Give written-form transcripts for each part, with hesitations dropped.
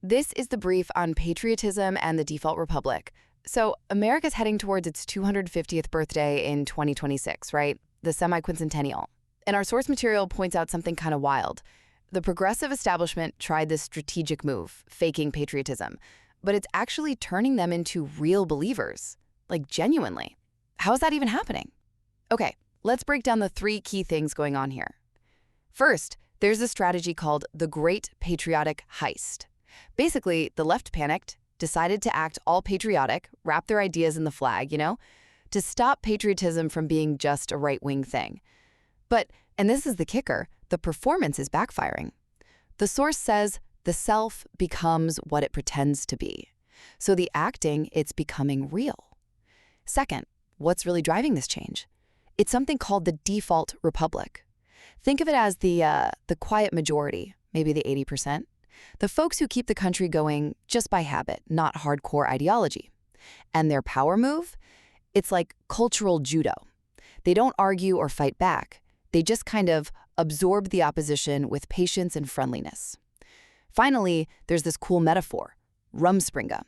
This is the brief on patriotism and the default republic. So, America's heading towards its 250th birthday in 2026, right? The Semiquincentennial. And our source material points out something kind of wild. The progressive establishment tried this strategic move, faking patriotism, but it's actually turning them into real believers, like genuinely. How is that even happening? Okay, let's break down the three key things going on here. First, there's a strategy called the Great Patriotic Heist. Basically, the left panicked, decided to act all patriotic, wrap their ideas in the flag, to stop patriotism from being just a right-wing thing. But, and this is the kicker, the performance is backfiring. The source says the self becomes what it pretends to be. So the acting, it's becoming real. Second, what's really driving this change? It's something called the default republic. Think of it as the quiet majority, maybe the 80%. The folks who keep the country going just by habit, not hardcore ideology. And their power move? It's like cultural judo. They don't argue or fight back. They just kind of absorb the opposition with patience and friendliness. Finally, there's this cool metaphor, Rumspringa.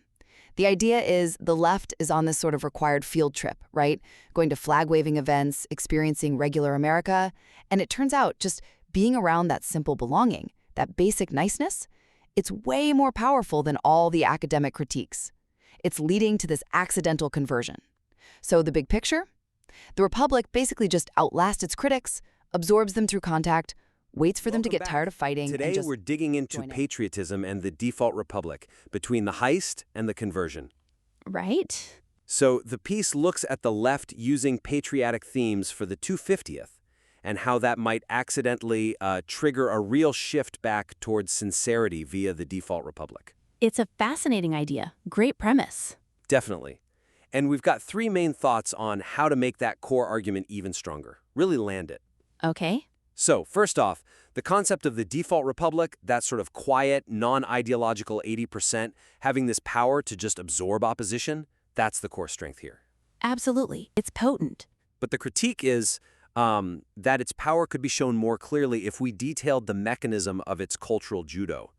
The idea is the left is on this sort of required field trip, right? Going to flag-waving events, experiencing regular America. And it turns out just being around that simple belonging, that basic niceness, it's way more powerful than all the academic critiques. It's leading to this accidental conversion. So the big picture? The Republic basically just outlasts its critics, absorbs them through contact, waits for them to get tired of fighting. Today we're digging into patriotism and the default republic, between the heist and the conversion. Right. So the piece looks at the left using patriotic themes for the 250th, and how that might accidentally trigger a real shift back towards sincerity via the default republic. It's a fascinating idea. Great premise. Definitely. And we've got three main thoughts on how to make that core argument even stronger. Really land it. Okay. So, first off, the concept of the default republic, that sort of quiet, non-ideological 80%, having this power to just absorb opposition, that's the core strength here. Absolutely. It's potent. But the critique is that its power could be shown more clearly if we detailed the mechanism of its cultural judo.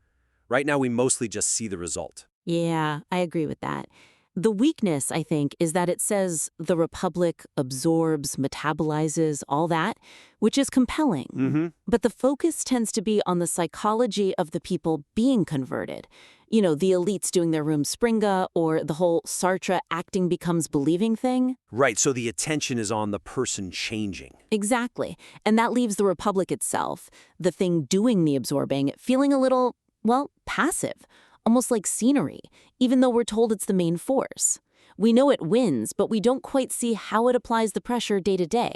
Right now, we mostly just see the result. Yeah, I agree with that. The weakness, I think, is that it says the Republic absorbs, metabolizes, all that, which is compelling. But the focus tends to be on the psychology of the people being converted. You know, the elites doing their Rumspringa, or the whole Sartre acting becomes believing thing. Right, so the attention is on the person changing. Exactly. And that leaves the Republic itself, the thing doing the absorbing, feeling a little, well, passive. Almost like scenery, even though we're told it's the main force. We know it wins, but we don't quite see how it applies the pressure day to day.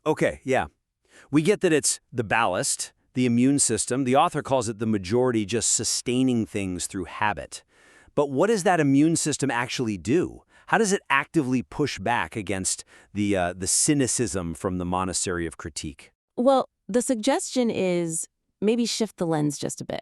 Okay, yeah. We get that it's the ballast, the immune system. The author calls it the majority just sustaining things through habit. But what does that immune system actually do? How does it actively push back against the cynicism from the monastery of critique? Well, the suggestion is maybe shift the lens just a bit.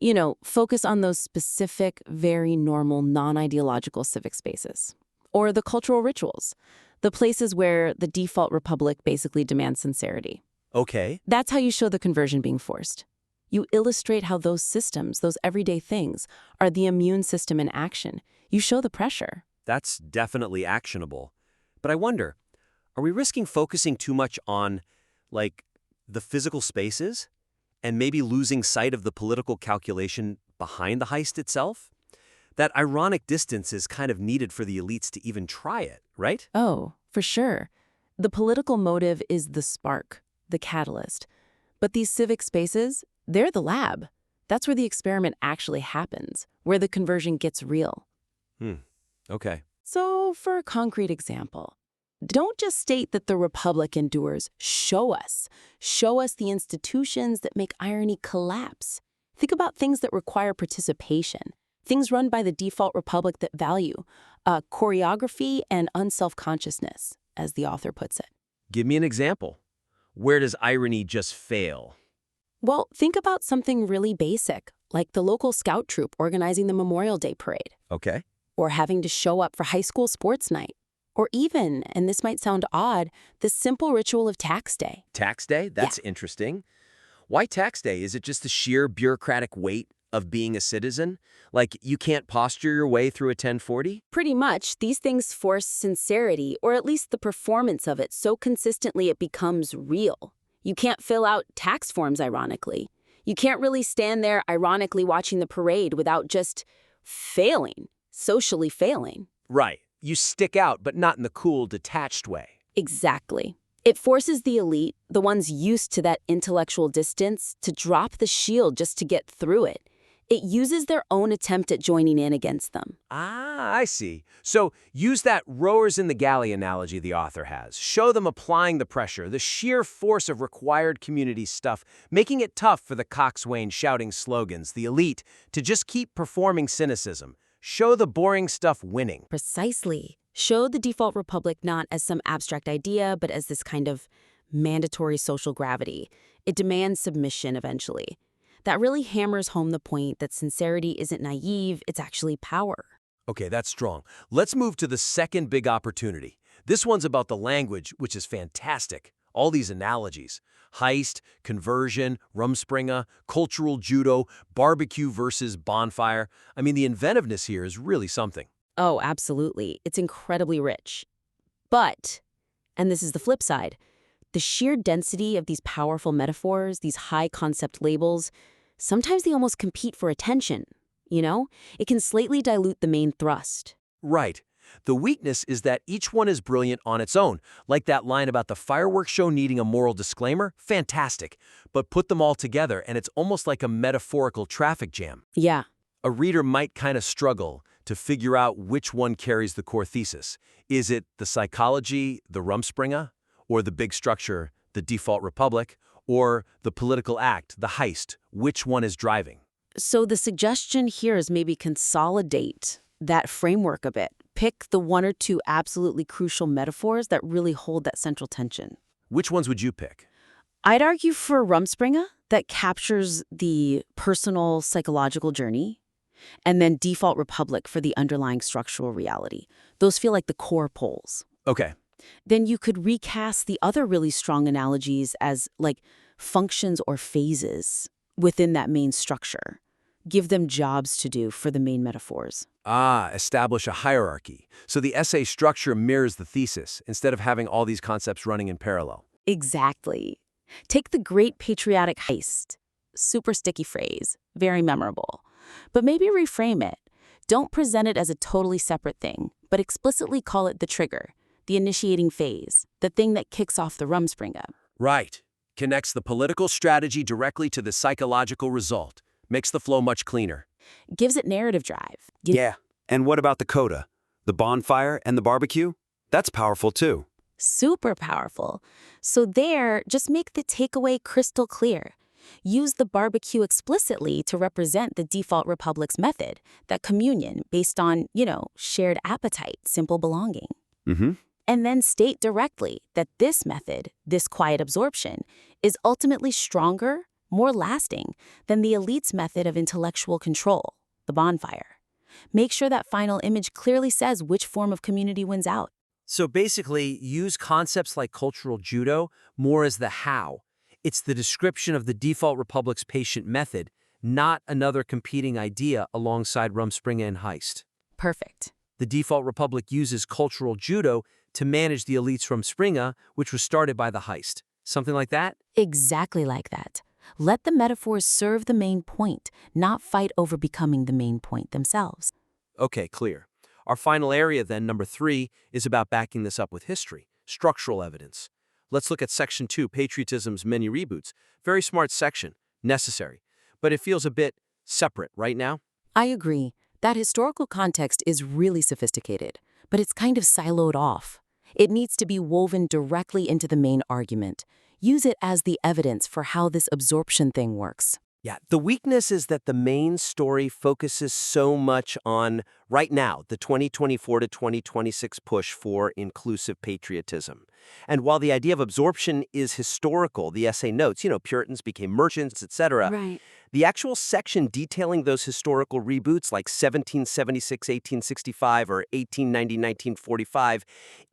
You know, focus on those specific, very normal, non-ideological civic spaces. Or the cultural rituals, the places where the default republic basically demands sincerity. Okay. That's how you show the conversion being forced. You illustrate how those systems, those everyday things, are the immune system in action. You show the pressure. That's definitely actionable. But I wonder, are we risking focusing too much on, like, the physical spaces? And maybe losing sight of the political calculation behind the heist itself? That ironic distance is kind of needed for the elites to even try it, right? Oh, for sure. The political motive is the spark, the catalyst. But these civic spaces, they're the lab. That's where the experiment actually happens, where the conversion gets real. Okay. So, for a concrete example, don't just state that the Republic endures. Show us. Show us the institutions that make irony collapse. Think about things that require participation, things run by the default Republic that value choreography and unself-consciousness, as the author puts it. Give me an example. Where does irony just fail? Well, think about something really basic, like the local scout troop organizing the Memorial Day parade. Okay. Or having to show up for high school sports night. Or even, and this might sound odd, the simple ritual of tax day. Tax day? That's interesting. Why tax day? Is it just the sheer bureaucratic weight of being a citizen? Like, you can't posture your way through a 1040? Pretty much, these things force sincerity, or at least the performance of it, so consistently it becomes real. You can't fill out tax forms, ironically. You can't really stand there, ironically, watching the parade without just failing, socially failing. Right. You stick out, but not in the cool, detached way. Exactly. It forces the elite, the ones used to that intellectual distance, to drop the shield just to get through it. It uses their own attempt at joining in against them. Ah, I see. So use that rowers in the galley analogy the author has. Show them applying the pressure, the sheer force of required community stuff, making it tough for the coxswain shouting slogans, the elite, to just keep performing cynicism. Show the boring stuff winning. Precisely. Show the default republic not as some abstract idea, but as this kind of mandatory social gravity. It demands submission eventually. That really hammers home the point that sincerity isn't naive, it's actually power. Okay, that's strong. Let's move to the second big opportunity. This one's about the language, which is fantastic. All these analogies. Heist, conversion, Rumspringa, cultural judo, barbecue versus bonfire. I mean, the inventiveness here is really something. Oh, absolutely. It's incredibly rich. But, and this is the flip side, the sheer density of these powerful metaphors, these high-concept labels, sometimes they almost compete for attention, you know? It can slightly dilute the main thrust. Right. The weakness is that each one is brilliant on its own. Like that line about the fireworks show needing a moral disclaimer, fantastic. But put them all together and it's almost like a metaphorical traffic jam. Yeah. A reader might kind of struggle to figure out which one carries the core thesis. Is it the psychology, the Rumspringa, or the big structure, the default republic, or the political act, the heist? Which one is driving? So the suggestion here is maybe consolidate that framework a bit. Pick the one or two absolutely crucial metaphors that really hold that central tension. Which ones would you pick? I'd argue for Rumspringa, that captures the personal psychological journey, and then default republic for the underlying structural reality. Those feel like the core poles. Okay. Then you could recast the other really strong analogies as like functions or phases within that main structure. Give them jobs to do for the main metaphors. Ah, establish a hierarchy. So the essay structure mirrors the thesis, instead of having all these concepts running in parallel. Exactly. Take the Great Patriotic Heist. Super sticky phrase, very memorable. But maybe reframe it. Don't present it as a totally separate thing, but explicitly call it the trigger, the initiating phase, the thing that kicks off the Rumspringa. Right. Connects the political strategy directly to the psychological result. Makes the flow much cleaner. Gives it narrative drive. Yeah. And what about the coda? The bonfire and the barbecue? That's powerful too. Super powerful. So there, just make the takeaway crystal clear. Use the barbecue explicitly to represent the default republic's method, that communion based on, shared appetite, simple belonging. Mm-hmm. And then state directly that this method, this quiet absorption, is ultimately stronger, more lasting than the elite's method of intellectual control, the bonfire. Make sure that final image clearly says which form of community wins out. So basically, use concepts like cultural judo more as the how. It's the description of the default republic's patient method, not another competing idea alongside Rumspringa and Heist. Perfect. The default republic uses cultural judo to manage the elite's Rumspringa, which was started by the Heist. Something like that? Exactly like that. Let the metaphors serve the main point, not fight over becoming the main point themselves. Okay, clear. Our final area then, number 3, is about backing this up with history, structural evidence. Let's look at Section 2, Patriotism's Many Reboots. Very smart section, necessary. But it feels a bit separate right now. I agree. That historical context is really sophisticated, but it's kind of siloed off. It needs to be woven directly into the main argument. Use it as the evidence for how this absorption thing works. Yeah, the weakness is that the main story focuses so much on, right now, the 2024 to 2026 push for inclusive patriotism. And while the idea of absorption is historical, the essay notes, Puritans became merchants, etc. Right. The actual section detailing those historical reboots like 1776, 1865, or 1890, 1945,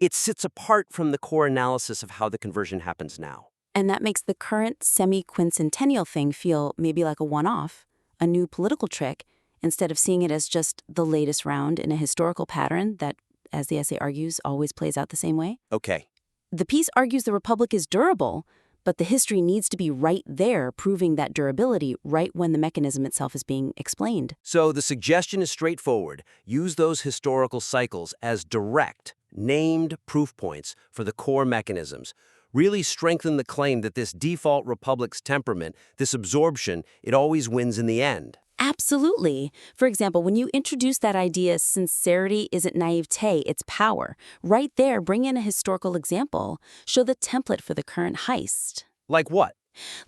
it sits apart from the core analysis of how the conversion happens now. And that makes the current semi-quincentennial thing feel maybe like a one-off, a new political trick, instead of seeing it as just the latest round in a historical pattern that, as the essay argues, always plays out the same way. Okay. The piece argues the republic is durable, but the history needs to be right there, proving that durability right when the mechanism itself is being explained. So the suggestion is straightforward. Use those historical cycles as direct, named proof points for the core mechanisms. Really strengthen the claim that this default republic's temperament, this absorption, it always wins in the end. Absolutely. For example, when you introduce that idea, sincerity isn't naivete, it's power. Right there, bring in a historical example. Show the template for the current heist. Like what?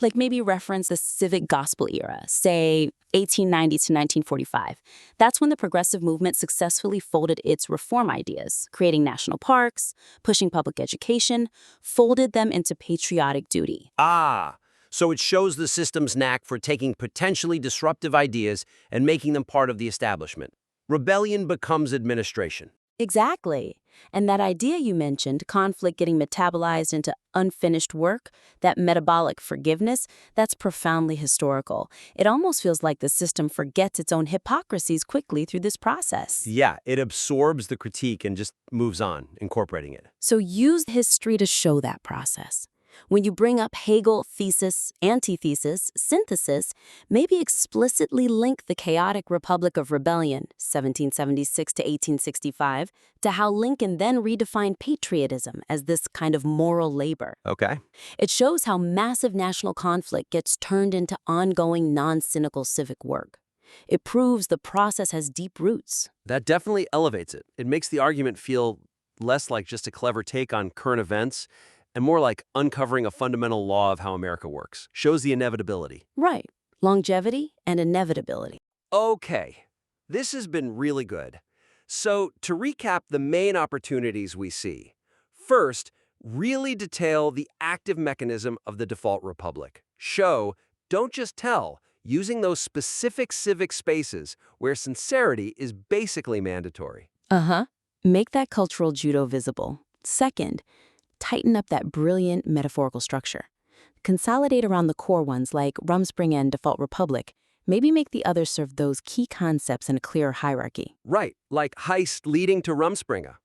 Like maybe reference the civic gospel era, say 1890 to 1945. That's when the progressive movement successfully folded its reform ideas, creating national parks, pushing public education, folded them into patriotic duty. Ah, so it shows the system's knack for taking potentially disruptive ideas and making them part of the establishment. Rebellion becomes administration. Exactly. And that idea you mentioned, conflict getting metabolized into unfinished work, that metabolic forgiveness, that's profoundly historical. It almost feels like the system forgets its own hypocrisies quickly through this process. Yeah, it absorbs the critique and just moves on, incorporating it. So use history to show that process. When you bring up Hegel, thesis, antithesis, synthesis, maybe explicitly link the chaotic Republic of Rebellion, 1776 to 1865, to how Lincoln then redefined patriotism as this kind of moral labor. Okay. It shows how massive national conflict gets turned into ongoing, non-cynical civic work. It proves the process has deep roots. That definitely elevates it. It makes the argument feel less like just a clever take on current events and more like uncovering a fundamental law of how America works. Shows the inevitability. Right. Longevity and inevitability. Okay, this has been really good. So, to recap the main opportunities we see. First, really detail the active mechanism of the default republic. Show, don't just tell, using those specific civic spaces where sincerity is basically mandatory. Make that cultural judo visible. Second, tighten up that brilliant metaphorical structure. Consolidate around the core ones like Rumspringa and default republic. Maybe make the others serve those key concepts in a clearer hierarchy. Right, like heist leading to Rumspringa.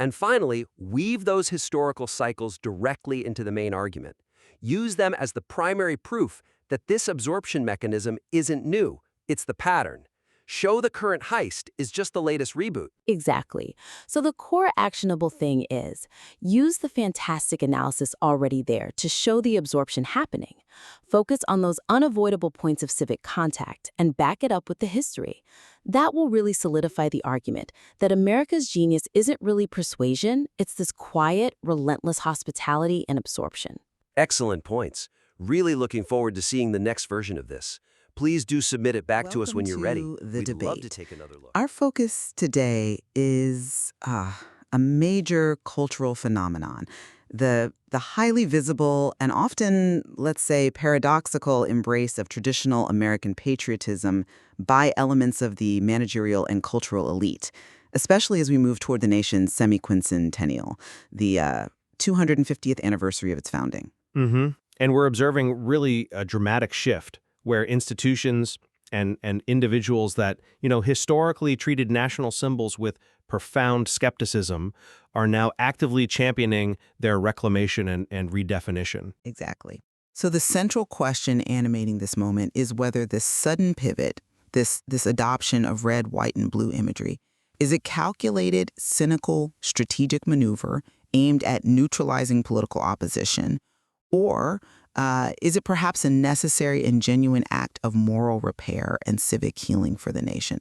And finally, weave those historical cycles directly into the main argument. Use them as the primary proof that this absorption mechanism isn't new, it's the pattern. Show the current heist is just the latest reboot. Exactly. So the core actionable thing is, use the fantastic analysis already there to show the absorption happening. Focus on those unavoidable points of civic contact and back it up with the history. That will really solidify the argument that America's genius isn't really persuasion, it's this quiet, relentless hospitality and absorption. Excellent points. Really looking forward to seeing the next version of this. Please do submit it back to us when you're ready. We'd love to take another look. Our focus today is a major cultural phenomenon. The highly visible and often, let's say, paradoxical embrace of traditional American patriotism by elements of the managerial and cultural elite, especially as we move toward the nation's semiquincentennial, the 250th anniversary of its founding. And we're observing really a dramatic shift where institutions and individuals that, historically treated national symbols with profound skepticism are now actively championing their reclamation and redefinition. Exactly. So the central question animating this moment is whether this sudden pivot, this adoption of red, white, and blue imagery, is a calculated, cynical, strategic maneuver aimed at neutralizing political opposition, or is it perhaps a necessary and genuine act of moral repair and civic healing for the nation?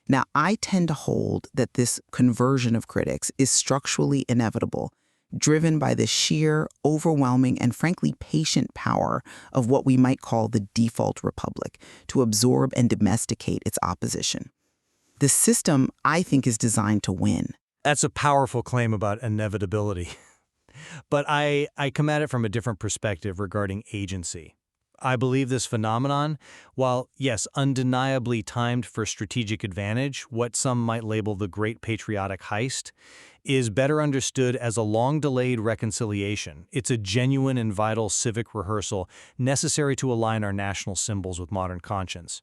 Now, I tend to hold that this conversion of critics is structurally inevitable, driven by the sheer, overwhelming, and frankly patient power of what we might call the default republic to absorb and domesticate its opposition. The system, I think, is designed to win. That's a powerful claim about inevitability. But I come at it from a different perspective regarding agency. I believe this phenomenon, while, yes, undeniably timed for strategic advantage, what some might label the Great Patriotic Heist, is better understood as a long-delayed reconciliation. It's a genuine and vital civic rehearsal necessary to align our national symbols with modern conscience,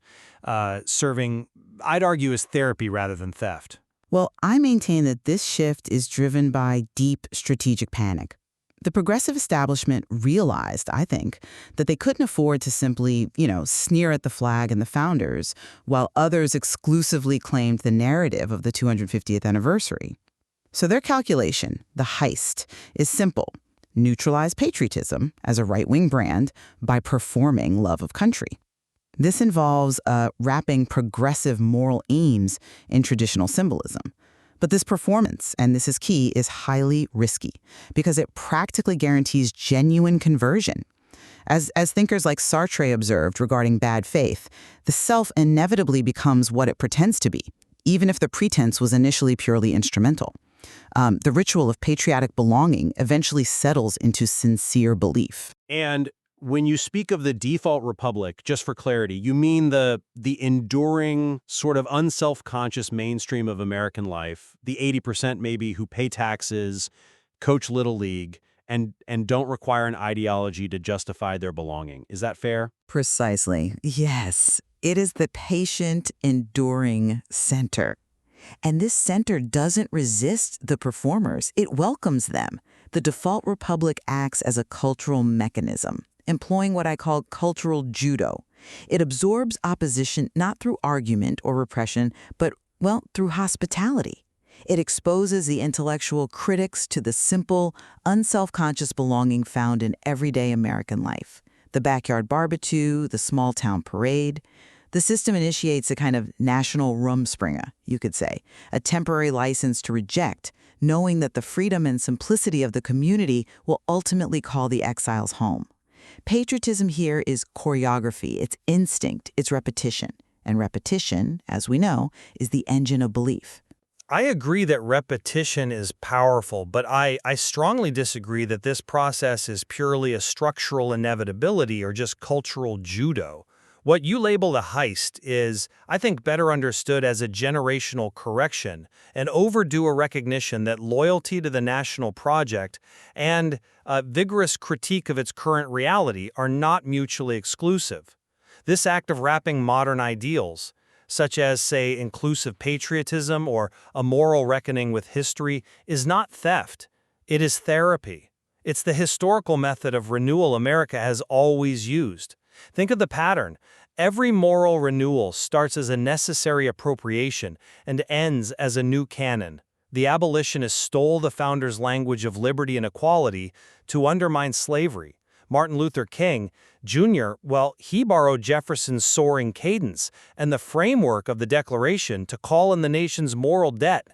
serving, I'd argue, as therapy rather than theft. Well, I maintain that this shift is driven by deep strategic panic. The progressive establishment realized, I think, that they couldn't afford to simply, sneer at the flag and the founders, while others exclusively claimed the narrative of the 250th anniversary. So their calculation, the heist, is simple. Neutralize patriotism as a right-wing brand by performing love of country. This involves wrapping progressive moral aims in traditional symbolism. But this performance, and this is key, is highly risky because it practically guarantees genuine conversion. As thinkers like Sartre observed regarding bad faith, the self inevitably becomes what it pretends to be, even if the pretense was initially purely instrumental. The ritual of patriotic belonging eventually settles into sincere belief. And when you speak of the default republic, just for clarity, you mean the enduring, sort of unself-conscious mainstream of American life, the 80% maybe who pay taxes, coach Little League, and don't require an ideology to justify their belonging. Is that fair? Precisely. Yes. It is the patient, enduring center. And this center doesn't resist the performers. It welcomes them. The default republic acts as a cultural mechanism, employing what I call cultural judo. It absorbs opposition not through argument or repression, but, through hospitality. It exposes the intellectual critics to the simple, unself-conscious belonging found in everyday American life. The backyard barbecue, the small-town parade. The system initiates a kind of national Rumspringa, you could say, a temporary license to reject, knowing that the freedom and simplicity of the community will ultimately call the exiles home. Patriotism here is choreography, it's instinct, it's repetition. And repetition, as we know, is the engine of belief. I agree that repetition is powerful, but I strongly disagree that this process is purely a structural inevitability or just cultural judo. What you label a heist is, I think, better understood as a generational correction, an overdue recognition that loyalty to the national project and a vigorous critique of its current reality are not mutually exclusive. This act of wrapping modern ideals, such as, say, inclusive patriotism or a moral reckoning with history, is not theft. It is therapy. It's the historical method of renewal America has always used. Think of the pattern. Every moral renewal starts as a necessary appropriation and ends as a new canon. The abolitionists stole the founders' language of liberty and equality to undermine slavery. Martin Luther King, Jr., he borrowed Jefferson's soaring cadence and the framework of the Declaration to call in the nation's moral debt.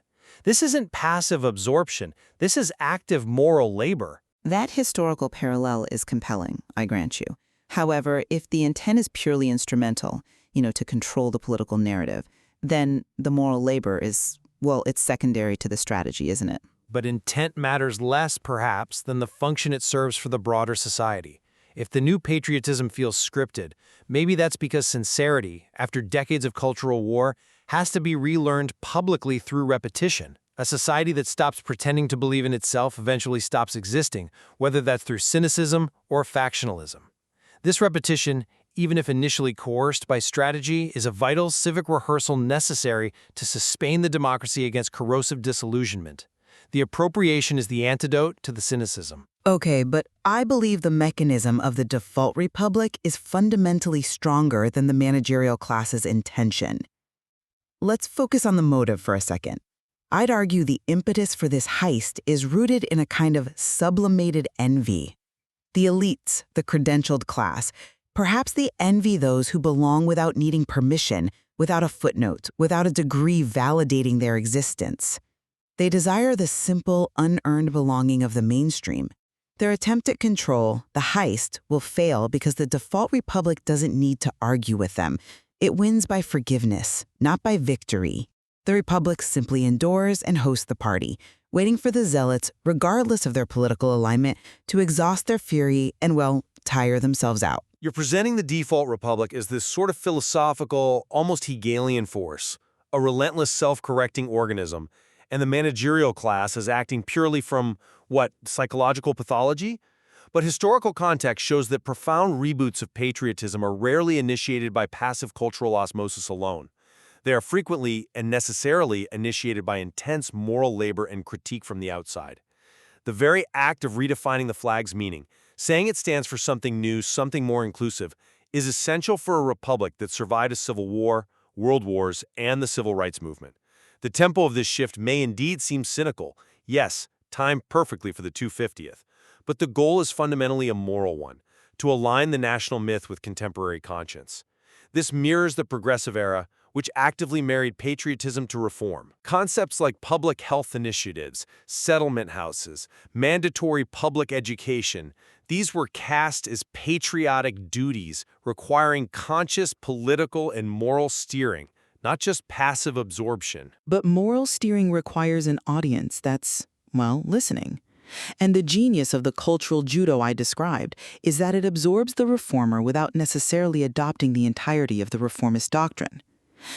This isn't passive absorption. This is active moral labor. That historical parallel is compelling, I grant you. However, if the intent is purely instrumental, to control the political narrative, then the moral labor is, it's secondary to the strategy, isn't it? But intent matters less, perhaps, than the function it serves for the broader society. If the new patriotism feels scripted, maybe that's because sincerity, after decades of cultural war, has to be relearned publicly through repetition. A society that stops pretending to believe in itself eventually stops existing, whether that's through cynicism or factionalism. This repetition, even if initially coerced by strategy, is a vital civic rehearsal necessary to sustain the democracy against corrosive disillusionment. The appropriation is the antidote to the cynicism. Okay, but I believe the mechanism of the default republic is fundamentally stronger than the managerial class's intention. Let's focus on the motive for a second. I'd argue the impetus for this heist is rooted in a kind of sublimated envy. The elites, the credentialed class, perhaps they envy those who belong without needing permission, without a footnote, without a degree validating their existence. They desire the simple, unearned belonging of the mainstream. Their attempt at control, the heist, will fail because the default republic doesn't need to argue with them. It wins by forgiveness, not by victory. The republic simply endures and hosts the party, waiting for the zealots, regardless of their political alignment, to exhaust their fury and, tire themselves out. You're presenting the default republic as this sort of philosophical, almost Hegelian force, a relentless self-correcting organism, and the managerial class as acting purely from, what, psychological pathology? But historical context shows that profound reboots of patriotism are rarely initiated by passive cultural osmosis alone. They are frequently and necessarily initiated by intense moral labor and critique from the outside. The very act of redefining the flag's meaning, saying it stands for something new, something more inclusive, is essential for a republic that survived a civil war, world wars, and the civil rights movement. The tempo of this shift may indeed seem cynical, yes, timed perfectly for the 250th, but the goal is fundamentally a moral one, to align the national myth with contemporary conscience. This mirrors the progressive era, which actively married patriotism to reform. Concepts like public health initiatives, settlement houses, mandatory public education, these were cast as patriotic duties requiring conscious political and moral steering, not just passive absorption. But moral steering requires an audience that's, well, listening. And the genius of the cultural judo I described is that it absorbs the reformer without necessarily adopting the entirety of the reformist doctrine.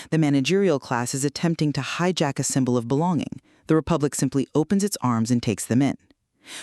The managerial class is attempting to hijack a symbol of belonging. The republic simply opens its arms and takes them in.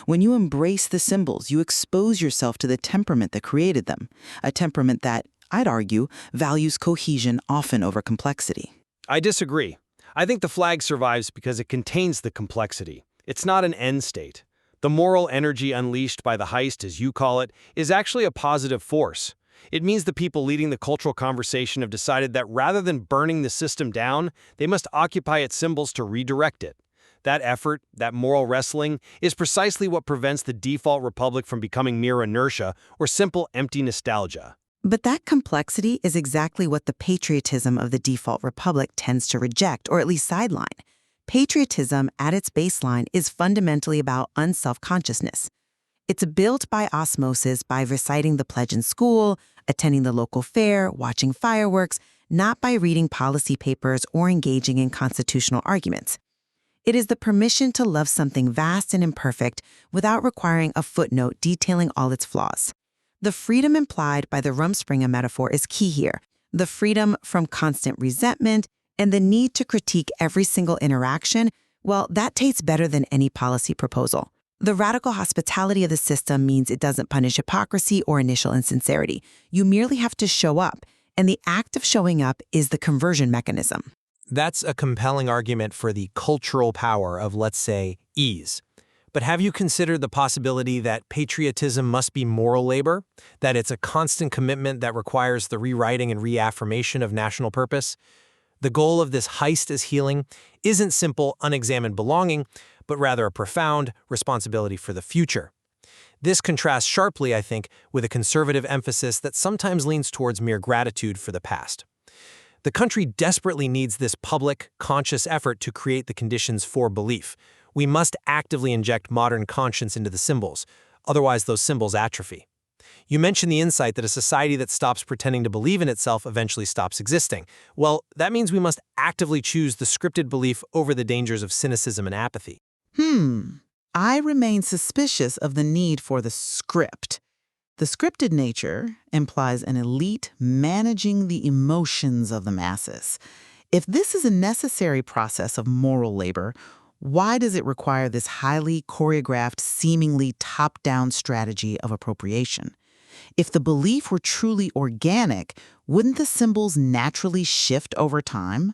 When you embrace the symbols, you expose yourself to the temperament that created them, a temperament that, I'd argue, values cohesion often over complexity. I disagree. I think the flag survives because it contains the complexity. It's not an end state. The moral energy unleashed by the heist, as you call it, is actually a positive force. It means the people leading the cultural conversation have decided that rather than burning the system down, they must occupy its symbols to redirect it. That effort, that moral wrestling, is precisely what prevents the default republic from becoming mere inertia or simple empty nostalgia. But that complexity is exactly what the patriotism of the default republic tends to reject, or at least sideline. Patriotism, at its baseline, is fundamentally about unself-consciousness. It's built by osmosis by reciting the pledge in school, attending the local fair, watching fireworks, not by reading policy papers or engaging in constitutional arguments. It is the permission to love something vast and imperfect without requiring a footnote detailing all its flaws. The freedom implied by the Rumspringa metaphor is key here, the freedom from constant resentment and the need to critique every single interaction. Well, that tastes better than any policy proposal. The radical hospitality of the system means it doesn't punish hypocrisy or initial insincerity. You merely have to show up, and the act of showing up is the conversion mechanism. That's a compelling argument for the cultural power of, let's say, ease. But have you considered the possibility that patriotism must be moral labor? That it's a constant commitment that requires the rewriting and reaffirmation of national purpose? The goal of this heist as healing isn't simple, unexamined belonging, but rather a profound responsibility for the future. This contrasts sharply, I think, with a conservative emphasis that sometimes leans towards mere gratitude for the past. The country desperately needs this public, conscious effort to create the conditions for belief. We must actively inject modern conscience into the symbols, otherwise those symbols atrophy. You mentioned the insight that a society that stops pretending to believe in itself eventually stops existing. Well, that means we must actively choose the scripted belief over the dangers of cynicism and apathy. I remain suspicious of the need for the script. The scripted nature implies an elite managing the emotions of the masses. If this is a necessary process of moral labor, why does it require this highly choreographed, seemingly top-down strategy of appropriation? If the belief were truly organic, wouldn't the symbols naturally shift over time?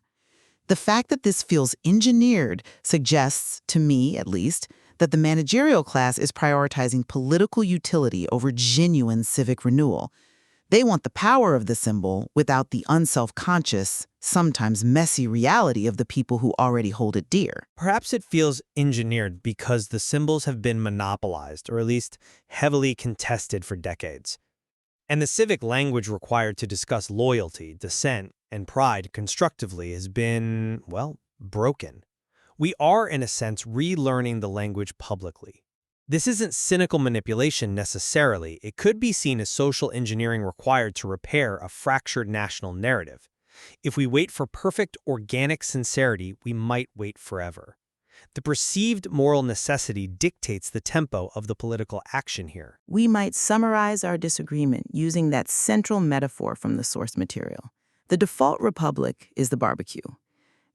The fact that this feels engineered suggests, to me at least, that the managerial class is prioritizing political utility over genuine civic renewal. They want the power of the symbol without the unself-conscious, sometimes messy reality of the people who already hold it dear. Perhaps it feels engineered because the symbols have been monopolized, or at least heavily contested for decades. And the civic language required to discuss loyalty, dissent, and pride constructively has been, well, broken. We are, in a sense, relearning the language publicly. This isn't cynical manipulation necessarily. It could be seen as social engineering required to repair a fractured national narrative. If we wait for perfect, organic sincerity, we might wait forever. The perceived moral necessity dictates the tempo of the political action here. We might summarize our disagreement using that central metaphor from the source material. The default republic is the barbecue.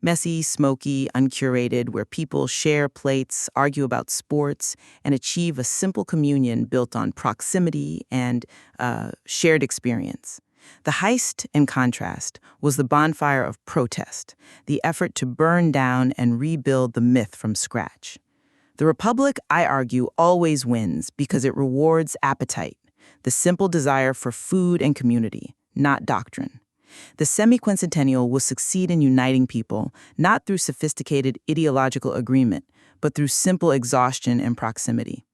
Messy, smoky, uncurated, where people share plates, argue about sports, and achieve a simple communion built on proximity and shared experience. The heist, in contrast, was the bonfire of protest, the effort to burn down and rebuild the myth from scratch. The republic, I argue, always wins because it rewards appetite, the simple desire for food and community, not doctrine. The semiquincentennial will succeed in uniting people, not through sophisticated ideological agreement, but through simple exhaustion and proximity.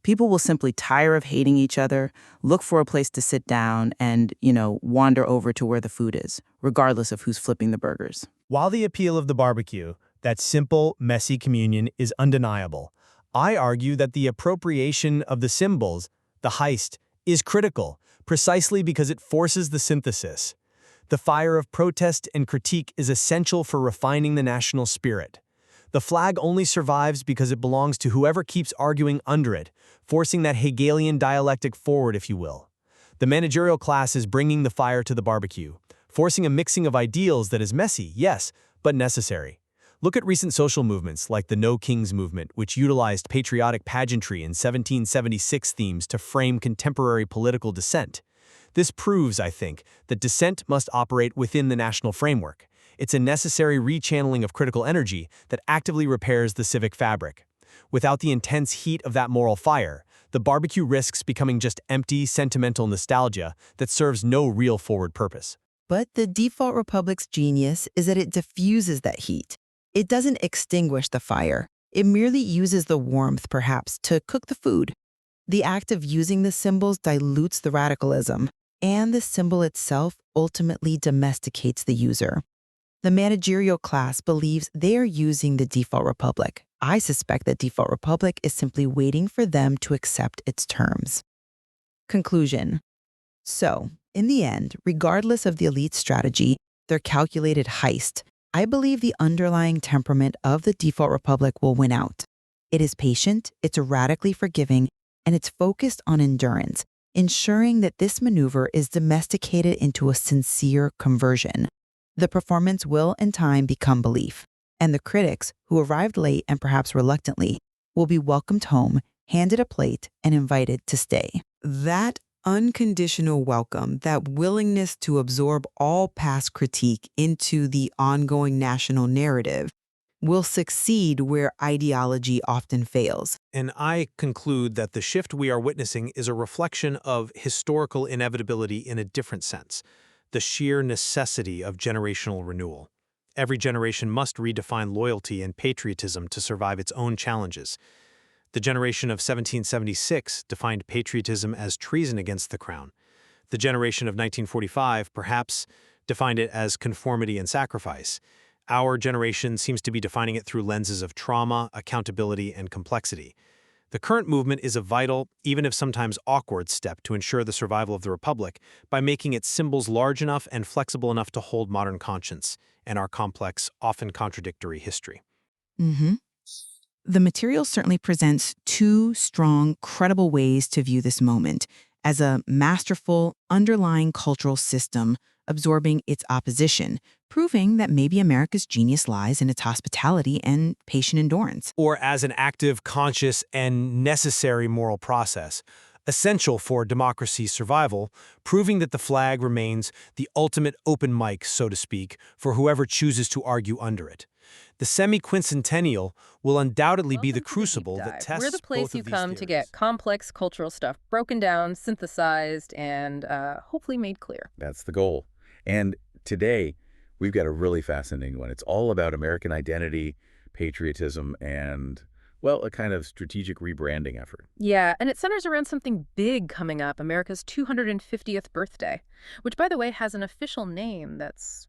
People will simply tire of hating each other, look for a place to sit down, and, wander over to where the food is, regardless of who's flipping the burgers. While the appeal of the barbecue, that simple, messy communion, is undeniable, I argue that the appropriation of the symbols, the heist, is critical, precisely because it forces the synthesis. The fire of protest and critique is essential for refining the national spirit. The flag only survives because it belongs to whoever keeps arguing under it, forcing that Hegelian dialectic forward, if you will. The managerial class is bringing the fire to the barbecue, forcing a mixing of ideals that is messy, yes, but necessary. Look at recent social movements like the No Kings movement, which utilized patriotic pageantry and 1776 themes to frame contemporary political dissent. This proves, I think, that dissent must operate within the national framework. It's a necessary rechanneling of critical energy that actively repairs the civic fabric. Without the intense heat of that moral fire, the barbecue risks becoming just empty, sentimental nostalgia that serves no real forward purpose. But the default republic's genius is that it diffuses that heat. It doesn't extinguish the fire. It merely uses the warmth, perhaps, to cook the food. The act of using the symbols dilutes the radicalism, and the symbol itself ultimately domesticates the user. The managerial class believes they are using the default republic. I suspect that default republic is simply waiting for them to accept its terms. Conclusion. So, in the end, regardless of the elite strategy, their calculated heist, I believe the underlying temperament of the default republic will win out. It is patient, it's radically forgiving, and it's focused on endurance, ensuring that this maneuver is domesticated into a sincere conversion. The performance will, in time, become belief, and the critics, who arrived late and perhaps reluctantly, will be welcomed home, handed a plate, and invited to stay. That unconditional welcome, that willingness to absorb all past critique into the ongoing national narrative, will succeed where ideology often fails. And I conclude that the shift we are witnessing is a reflection of historical inevitability in a different sense, the sheer necessity of generational renewal. Every generation must redefine loyalty and patriotism to survive its own challenges. The generation of 1776 defined patriotism as treason against the crown. The generation of 1945, perhaps, defined it as conformity and sacrifice. Our generation seems to be defining it through lenses of trauma, accountability, and complexity. The current movement is a vital, even if sometimes awkward, step to ensure the survival of the Republic by making its symbols large enough and flexible enough to hold modern conscience and our complex, often contradictory history. The material certainly presents two strong, credible ways to view this moment as a masterful, underlying cultural system absorbing its opposition, proving that maybe America's genius lies in its hospitality and patient endurance. Or as an active, conscious, and necessary moral process, essential for democracy's survival, proving that the flag remains the ultimate open mic, so to speak, for whoever chooses to argue under it. The semiquincentennial will undoubtedly be the crucible that tests We're the place both you of these come to theories. get complex cultural stuff broken down, synthesized, and hopefully made clear. That's the goal. And today, we've got a really fascinating one. It's all about American identity, patriotism, and, well, a kind of strategic rebranding effort. Yeah, and it centers around something big coming up, America's 250th birthday, which, by the way, has an official name that's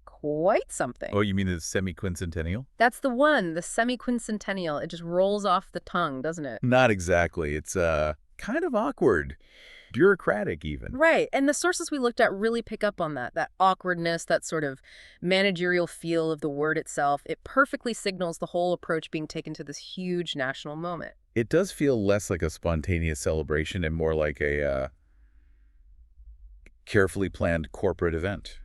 quite something. Oh, you mean the semiquincentennial? That's the one, the semiquincentennial. It just rolls off the tongue, doesn't it? Not exactly. It's kind of awkward. bureaucratic even. Right. And the sources we looked at really pick up on that awkwardness, that sort of managerial feel of the word itself. It perfectly signals the whole approach being taken to this huge national moment. It does feel less like a spontaneous celebration and more like a carefully planned corporate event.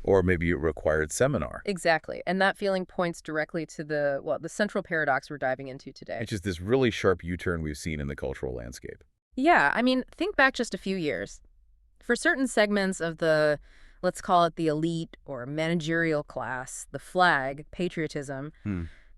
Or maybe a required seminar. Exactly. And that feeling points directly to the central paradox we're diving into today. It's just this really sharp U-turn we've seen in the cultural landscape. Yeah, I mean, think back just a few years. For certain segments of the, let's call it the elite or managerial class, the flag, patriotism,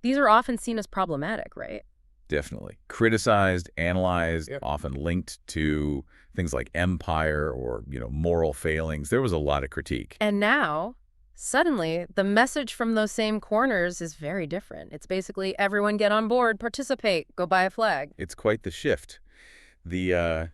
these are often seen as problematic, right? Definitely. Criticized, analyzed, often linked to things like empire or, moral failings. There was a lot of critique. And now, suddenly, the message from those same corners is very different. It's basically, everyone get on board, participate, go buy a flag. It's quite the shift. The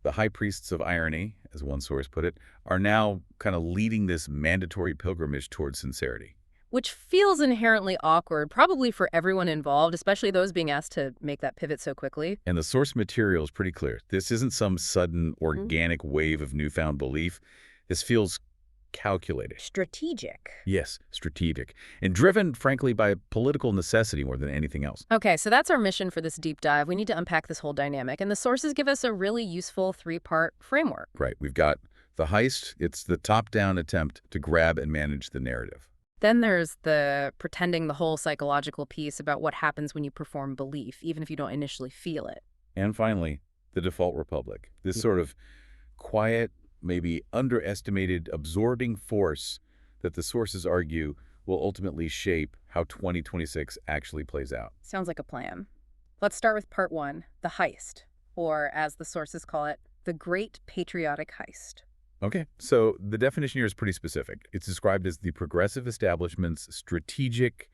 high priests of irony, as one source put it, are now kind of leading this mandatory pilgrimage towards sincerity. Which feels inherently awkward, probably for everyone involved, especially those being asked to make that pivot so quickly. And the source material is pretty clear. This isn't some sudden organic wave of newfound belief. This feels calculated. Strategic. Yes, strategic. And driven, frankly, by political necessity more than anything else. Okay, so that's our mission for this deep dive. We need to unpack this whole dynamic. And the sources give us a really useful three-part framework. Right. We've got the heist. It's the top-down attempt to grab and manage the narrative. Then there's the pretending the whole psychological piece about what happens when you perform belief, even if you don't initially feel it. And finally, the default republic. This sort of quiet, maybe underestimated, absorbing force that the sources argue will ultimately shape how 2026 actually plays out. Sounds like a plan. Let's start with part one, the heist, or as the sources call it, the Great Patriotic Heist. Okay, so the definition here is pretty specific. It's described as the progressive establishment's strategic,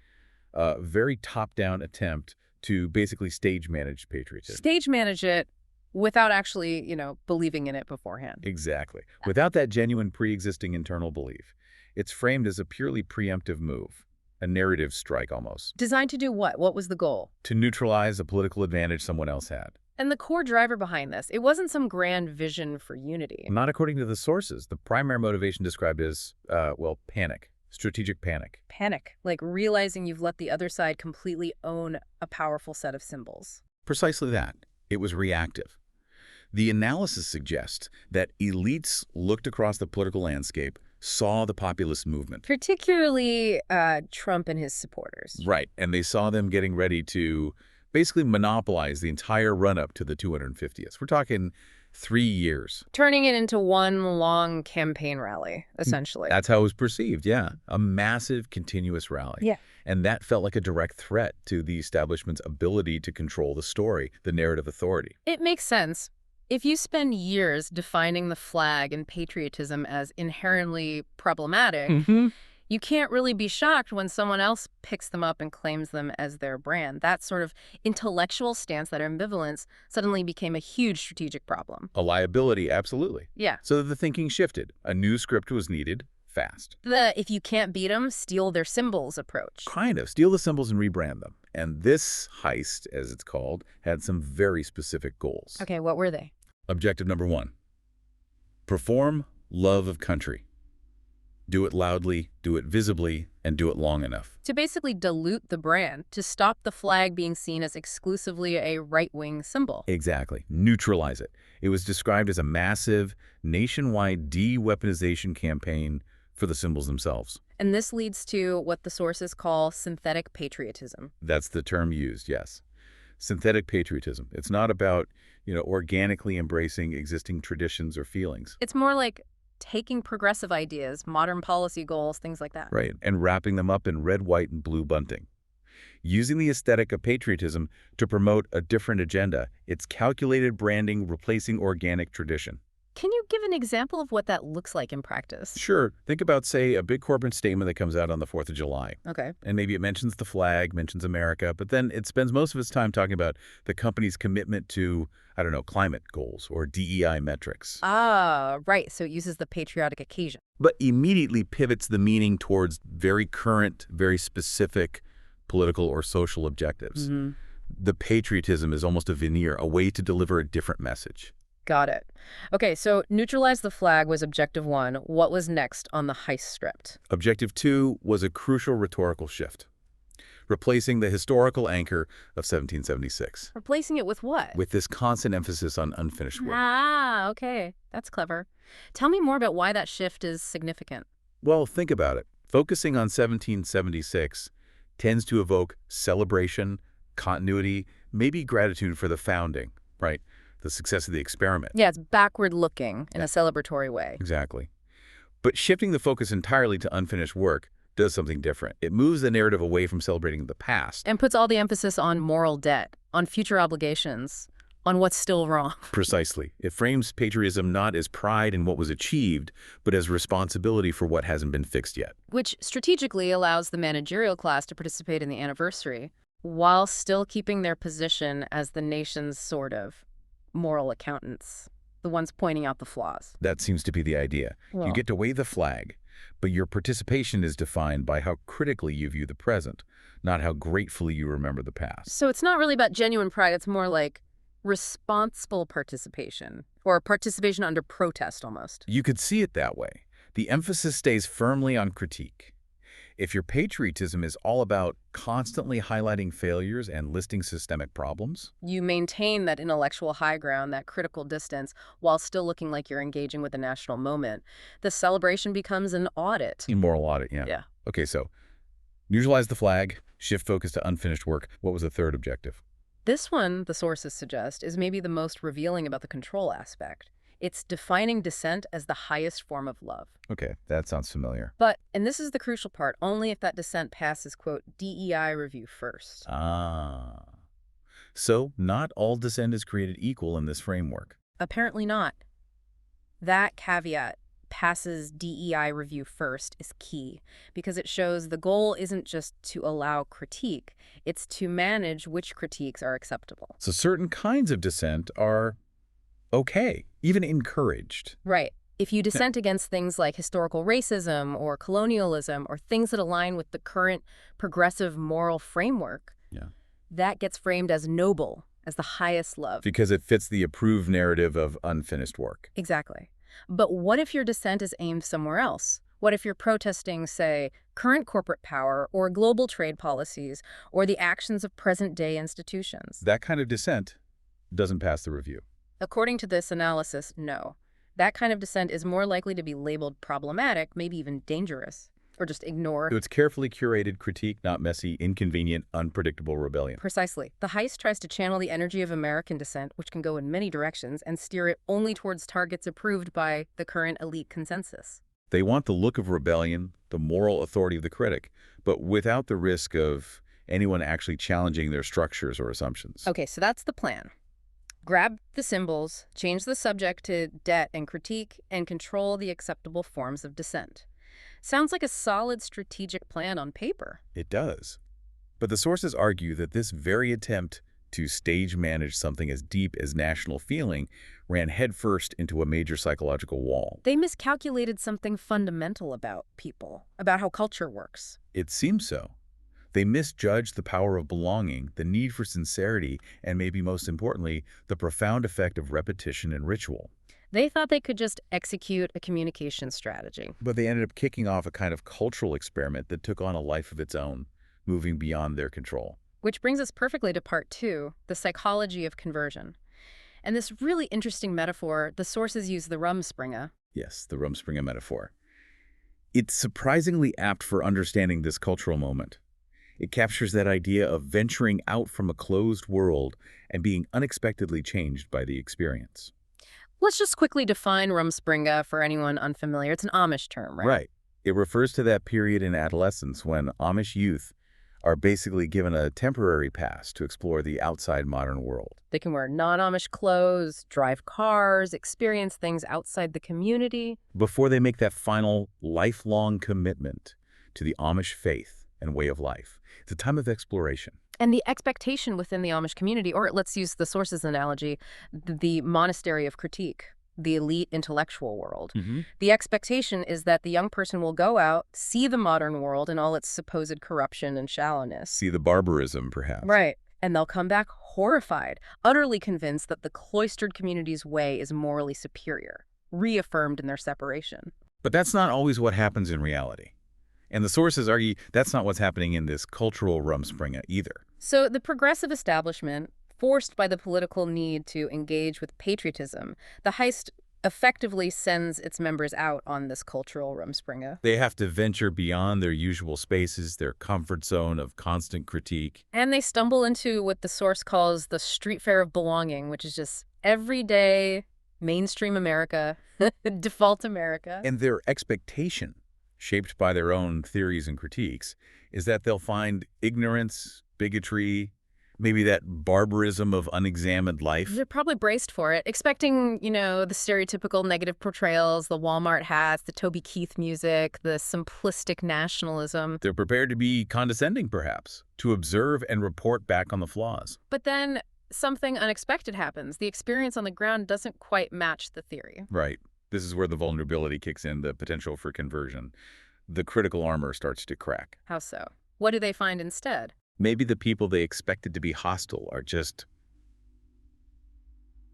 very top-down attempt to basically stage manage patriotism. Stage manage it without actually, believing in it beforehand. Exactly. Without that genuine pre-existing internal belief. It's framed as a purely preemptive move, a narrative strike almost. Designed to do what? What was the goal? To neutralize a political advantage someone else had. And the core driver behind this, it wasn't some grand vision for unity. Not according to the sources. The primary motivation described as, panic. Strategic panic. Panic, like realizing you've let the other side completely own a powerful set of symbols. Precisely that. It was reactive. The analysis suggests that elites looked across the political landscape, saw the populist movement. Particularly Trump and his supporters. Right, and they saw them getting ready to basically monopolize the entire run-up to the 250th. We're talking 3 years. Turning it into one long campaign rally, essentially. That's how it was perceived, yeah. A massive, continuous rally. Yeah. And that felt like a direct threat to the establishment's ability to control the story, the narrative authority. It makes sense. If you spend years defining the flag and patriotism as inherently problematic, you can't really be shocked when someone else picks them up and claims them as their brand. That sort of intellectual stance, that ambivalence, suddenly became a huge strategic problem. A liability, absolutely. Yeah. So the thinking shifted. A new script was needed, fast. The if you can't beat them, steal their symbols approach. Kind of. Steal the symbols and rebrand them. And this heist, as it's called, had some very specific goals. Okay, what were they? Objective number 1. Perform love of country. Do it loudly, do it visibly, and do it long enough. To basically dilute the brand, to stop the flag being seen as exclusively a right-wing symbol. Exactly. Neutralize it. It was described as a massive, nationwide de-weaponization campaign for the symbols themselves. And this leads to what the sources call synthetic patriotism. That's the term used, yes. Synthetic patriotism. It's not about, organically embracing existing traditions or feelings. It's more like taking progressive ideas, modern policy goals, things like that. Right, and wrapping them up in red, white, and blue bunting. Using the aesthetic of patriotism to promote a different agenda. It's calculated branding replacing organic tradition. Can you give an example of what that looks like in practice? Sure. Think about, say, a big corporate statement that comes out on the 4th of July. Okay. And maybe it mentions the flag, mentions America, but then it spends most of its time talking about the company's commitment to, climate goals or DEI metrics. Ah, right. So it uses the patriotic occasion. But immediately pivots the meaning towards very current, very specific political or social objectives. The patriotism is almost a veneer, a way to deliver a different message. Got it. Okay, so neutralize the flag was objective 1. What was next on the heist script? Objective 2 was a crucial rhetorical shift, replacing the historical anchor of 1776 Replacing it with what? with this constant emphasis on unfinished work. Ah, okay. That's clever. Tell me more about why that shift is significant. Well, think about it. Focusing on 1776 tends to evoke celebration, continuity, maybe gratitude for the founding, right? The success of the experiment. Yeah, it's backward-looking in a celebratory way. Exactly. But shifting the focus entirely to unfinished work does something different. It moves the narrative away from celebrating the past. And puts all the emphasis on moral debt, on future obligations, on what's still wrong. Precisely. It frames patriotism not as pride in what was achieved, but as responsibility for what hasn't been fixed yet. Which strategically allows the managerial class to participate in the anniversary, while still keeping their position as the nation's sort of moral accountants, the ones pointing out the flaws. That seems to be the idea. Well, You get to wave the flag, but your participation is defined by how critically you view the present, not how gratefully you remember the past. so it's not really about genuine pride, it's more like responsible participation, or participation under protest almost. You could see it that way. The emphasis stays firmly on critique. If your patriotism is all about constantly highlighting failures and listing systemic problems, You maintain that intellectual high ground, that critical distance, while still looking like you're engaging with the national moment. The celebration becomes an audit. immoral audit, yeah. Yeah. Okay, so neutralize the flag, shift focus to unfinished work. What was the third objective? This one, the sources suggest, is maybe the most revealing about the control aspect. It's defining dissent as the highest form of love. Okay, that sounds familiar. But, and this is the crucial part, only if that dissent passes, quote, DEI review first. Ah. So, not all dissent is created equal in this framework. Apparently not. That caveat, passes DEI review first, is key, because it shows the goal isn't just to allow critique, it's to manage which critiques are acceptable. So certain kinds of dissent are okay, even encouraged. Right. If you dissent against things like historical racism or colonialism or things that align with the current progressive moral framework, Yeah. that gets framed as noble, as the highest love. Because it fits the approved narrative of unfinished work. Exactly. But what if your dissent is aimed somewhere else? What if you're protesting, say, current corporate power or global trade policies or the actions of present-day institutions? That kind of dissent doesn't pass the review. According to this analysis, no. That kind of dissent is more likely to be labeled problematic, maybe even dangerous, or just ignored. So it's carefully curated critique, not messy, inconvenient, unpredictable rebellion. Precisely. The heist tries to channel the energy of American dissent, which can go in many directions, and steer it only towards targets approved by the current elite consensus. They want the look of rebellion, the moral authority of the critic, but without the risk of anyone actually challenging their structures or assumptions. Okay, so that's the plan. Grab the symbols, change the subject to debt and critique, and control the acceptable forms of dissent. Sounds like a solid strategic plan on paper. It does. But the sources argue that this very attempt to stage manage something as deep as national feeling ran headfirst into a major psychological wall. They miscalculated something fundamental about people, about how culture works. It seems so. They misjudged the power of belonging, the need for sincerity, and maybe most importantly, the profound effect of repetition and ritual. They thought they could just execute a communication strategy. But they ended up kicking off a kind of cultural experiment that took on a life of its own, moving beyond their control. Which brings us perfectly to part 2, the psychology of conversion. And this really interesting metaphor, the sources use the Rumspringa. Yes, the Rumspringa metaphor. It's surprisingly apt for understanding this cultural moment. It captures that idea of venturing out from a closed world and being unexpectedly changed by the experience. Let's just quickly define Rumspringa for anyone unfamiliar. It's an Amish term, right? Right. It refers to that period in adolescence when Amish youth are basically given a temporary pass to explore the outside modern world. They can wear non-Amish clothes, drive cars, experience things outside the community. Before they make that final lifelong commitment to the Amish faith and way of life. It's a time of exploration. And the expectation within the Amish community, or let's use the sources analogy, the monastery of critique, the elite intellectual world. The expectation is that the young person will go out, see the modern world and all its supposed corruption and shallowness. See the barbarism, perhaps. Right. And they'll come back horrified, utterly convinced that the cloistered community's way is morally superior, reaffirmed in their separation. But that's not always what happens in reality. And the sources argue that's not what's happening in this cultural Rumspringa either. So the progressive establishment, forced by the political need to engage with patriotism, the Heist effectively sends its members out on this cultural Rumspringa. They have to venture beyond their usual spaces, their comfort zone of constant critique. And they stumble into what the source calls the street fair of belonging, which is just everyday, mainstream America, default America. And their expectation, shaped by their own theories and critiques, is that they'll find ignorance, bigotry, maybe that barbarism of unexamined life. They're probably braced for it, expecting, the stereotypical negative portrayals, the Walmart hats, the Toby Keith music, the simplistic nationalism. They're prepared to be condescending, perhaps, to observe and report back on the flaws. But then something unexpected happens. The experience on the ground doesn't quite match the theory. Right. This is where the vulnerability kicks in, the potential for conversion. The critical armor starts to crack. How so? What do they find instead? Maybe the people they expected to be hostile are just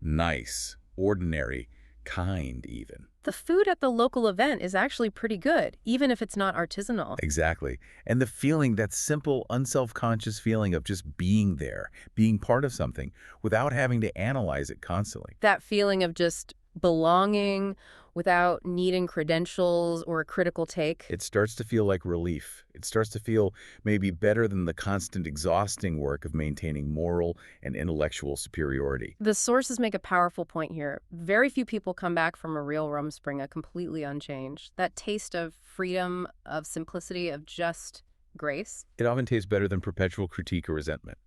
nice, ordinary, kind even. The food at the local event is actually pretty good, even if it's not artisanal. Exactly. And the feeling, that simple, unself-conscious feeling of just being there, being part of something, without having to analyze it constantly. That feeling of just belonging without needing credentials or a critical take. It starts to feel like relief. It starts to feel maybe better than the constant exhausting work of maintaining moral and intellectual superiority. The sources make a powerful point here. Very few people come back from a real Rumspringa completely unchanged. That taste of freedom, of simplicity, of just grace. It often tastes better than perpetual critique or resentment.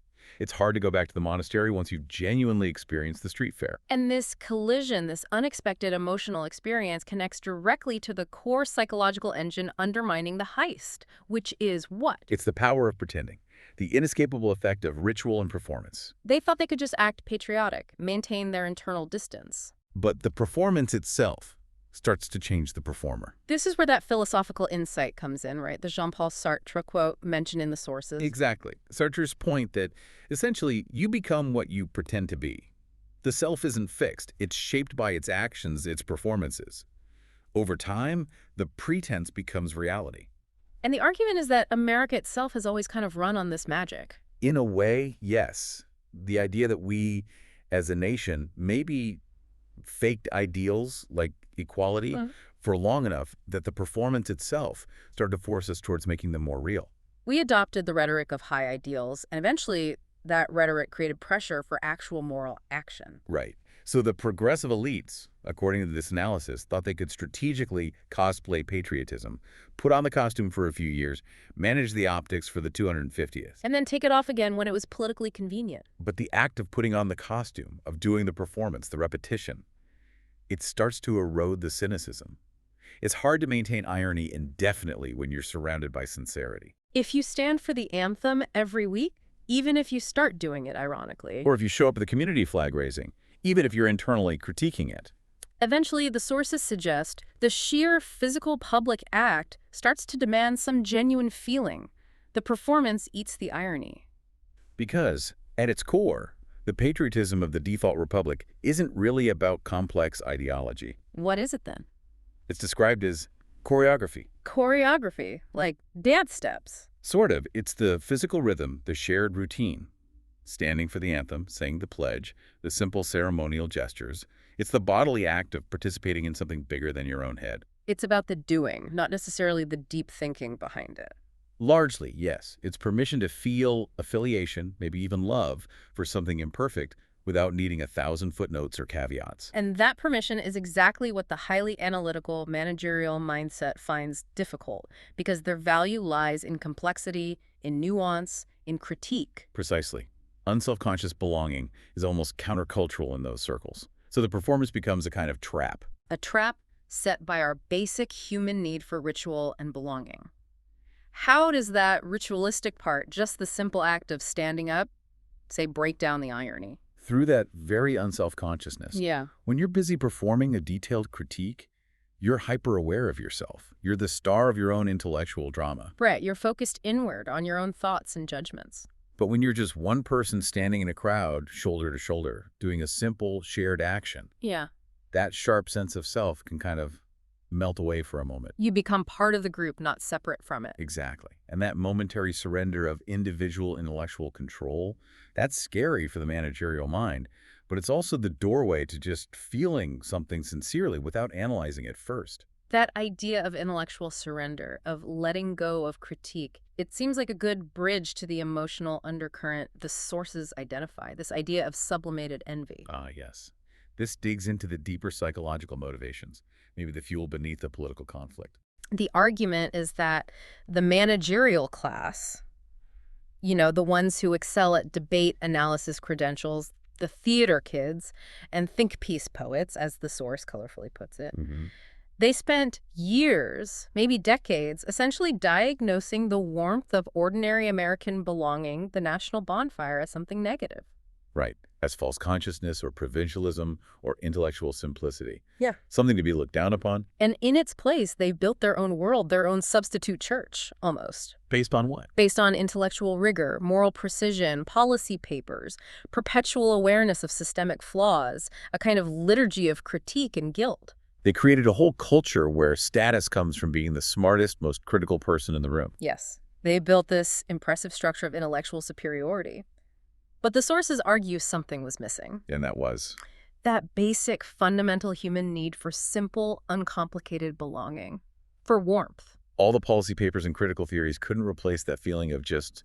It's hard to go back to the monastery once you've genuinely experienced the street fair. And this collision, this unexpected emotional experience, connects directly to the core psychological engine undermining the heist, which is what? It's the power of pretending, the inescapable effect of ritual and performance. They thought they could just act patriotic, maintain their internal distance. But the performance itself starts to change the performer. This is where that philosophical insight comes in, right? The Jean-Paul Sartre quote mentioned in the sources. Exactly. Sartre's point that essentially you become what you pretend to be. The self isn't fixed. It's shaped by its actions, its performances. Over time, the pretense becomes reality. And the argument is that America itself has always kind of run on this magic. In a way, yes. The idea that we, as a nation, maybe faked ideals like equality for long enough that the performance itself started to force us towards making them more real. We adopted the rhetoric of high ideals, and eventually that rhetoric created pressure for actual moral action. Right. So the progressive elites, according to this analysis, thought they could strategically cosplay patriotism, put on the costume for a few years, manage the optics for the 250th. And then take it off again when it was politically convenient. But the act of putting on the costume, of doing the performance, the repetition, it starts to erode the cynicism. It's hard to maintain irony indefinitely when you're surrounded by sincerity. If you stand for the anthem every week, even if you start doing it ironically. Or if you show up at the community flag raising, even if you're internally critiquing it. Eventually, the sources suggest the sheer physical public act starts to demand some genuine feeling. The performance eats the irony. Because, at its core, the patriotism of the default republic isn't really about complex ideology. What is it then? It's described as choreography. Choreography, like dance steps. Sort of. It's the physical rhythm, the shared routine. Standing for the anthem, saying the pledge, the simple ceremonial gestures. It's the bodily act of participating in something bigger than your own head. It's about the doing, not necessarily the deep thinking behind it. Largely, yes. It's permission to feel affiliation, maybe even love, for something imperfect without needing 1,000 footnotes or caveats. And that permission is exactly what the highly analytical managerial mindset finds difficult, because their value lies in complexity, in nuance, in critique. Precisely. Unselfconscious belonging is almost countercultural in those circles. So the performance becomes a kind of trap. A trap set by our basic human need for ritual and belonging. How does that ritualistic part, just the simple act of standing up, say, break down the irony? Through that very unselfconsciousness. Yeah. When you're busy performing a detailed critique, you're hyper-aware of yourself. You're the star of your own intellectual drama. Brett, you're focused inward on your own thoughts and judgments. But when you're just one person standing in a crowd, shoulder to shoulder, doing a simple, shared action, Yeah. that sharp sense of self can kind of melt away for a moment. You become part of the group, not separate from it. Exactly. And that momentary surrender of individual intellectual control, that's scary for the managerial mind, but it's also the doorway to just feeling something sincerely without analyzing it first. That idea of intellectual surrender, of letting go of critique, it seems like a good bridge to the emotional undercurrent the sources identify, this idea of sublimated envy. Ah, yes. This digs into the deeper psychological motivations, maybe the fuel beneath the political conflict. The argument is that the managerial class, the ones who excel at debate analysis credentials, the theater kids, and think piece poets, as the source colorfully puts it, they spent years, maybe decades, essentially diagnosing the warmth of ordinary American belonging, the national bonfire, as something negative. Right. As false consciousness or provincialism or intellectual simplicity. Yeah. Something to be looked down upon. And in its place, they built their own world, their own substitute church, almost. Based on what? Based on intellectual rigor, moral precision, policy papers, perpetual awareness of systemic flaws, a kind of liturgy of critique and guilt. They created a whole culture where status comes from being the smartest, most critical person in the room. Yes. They built this impressive structure of intellectual superiority. But the sources argue something was missing. And that was? That basic, fundamental human need for simple, uncomplicated belonging. For warmth. All the policy papers and critical theories couldn't replace that feeling of just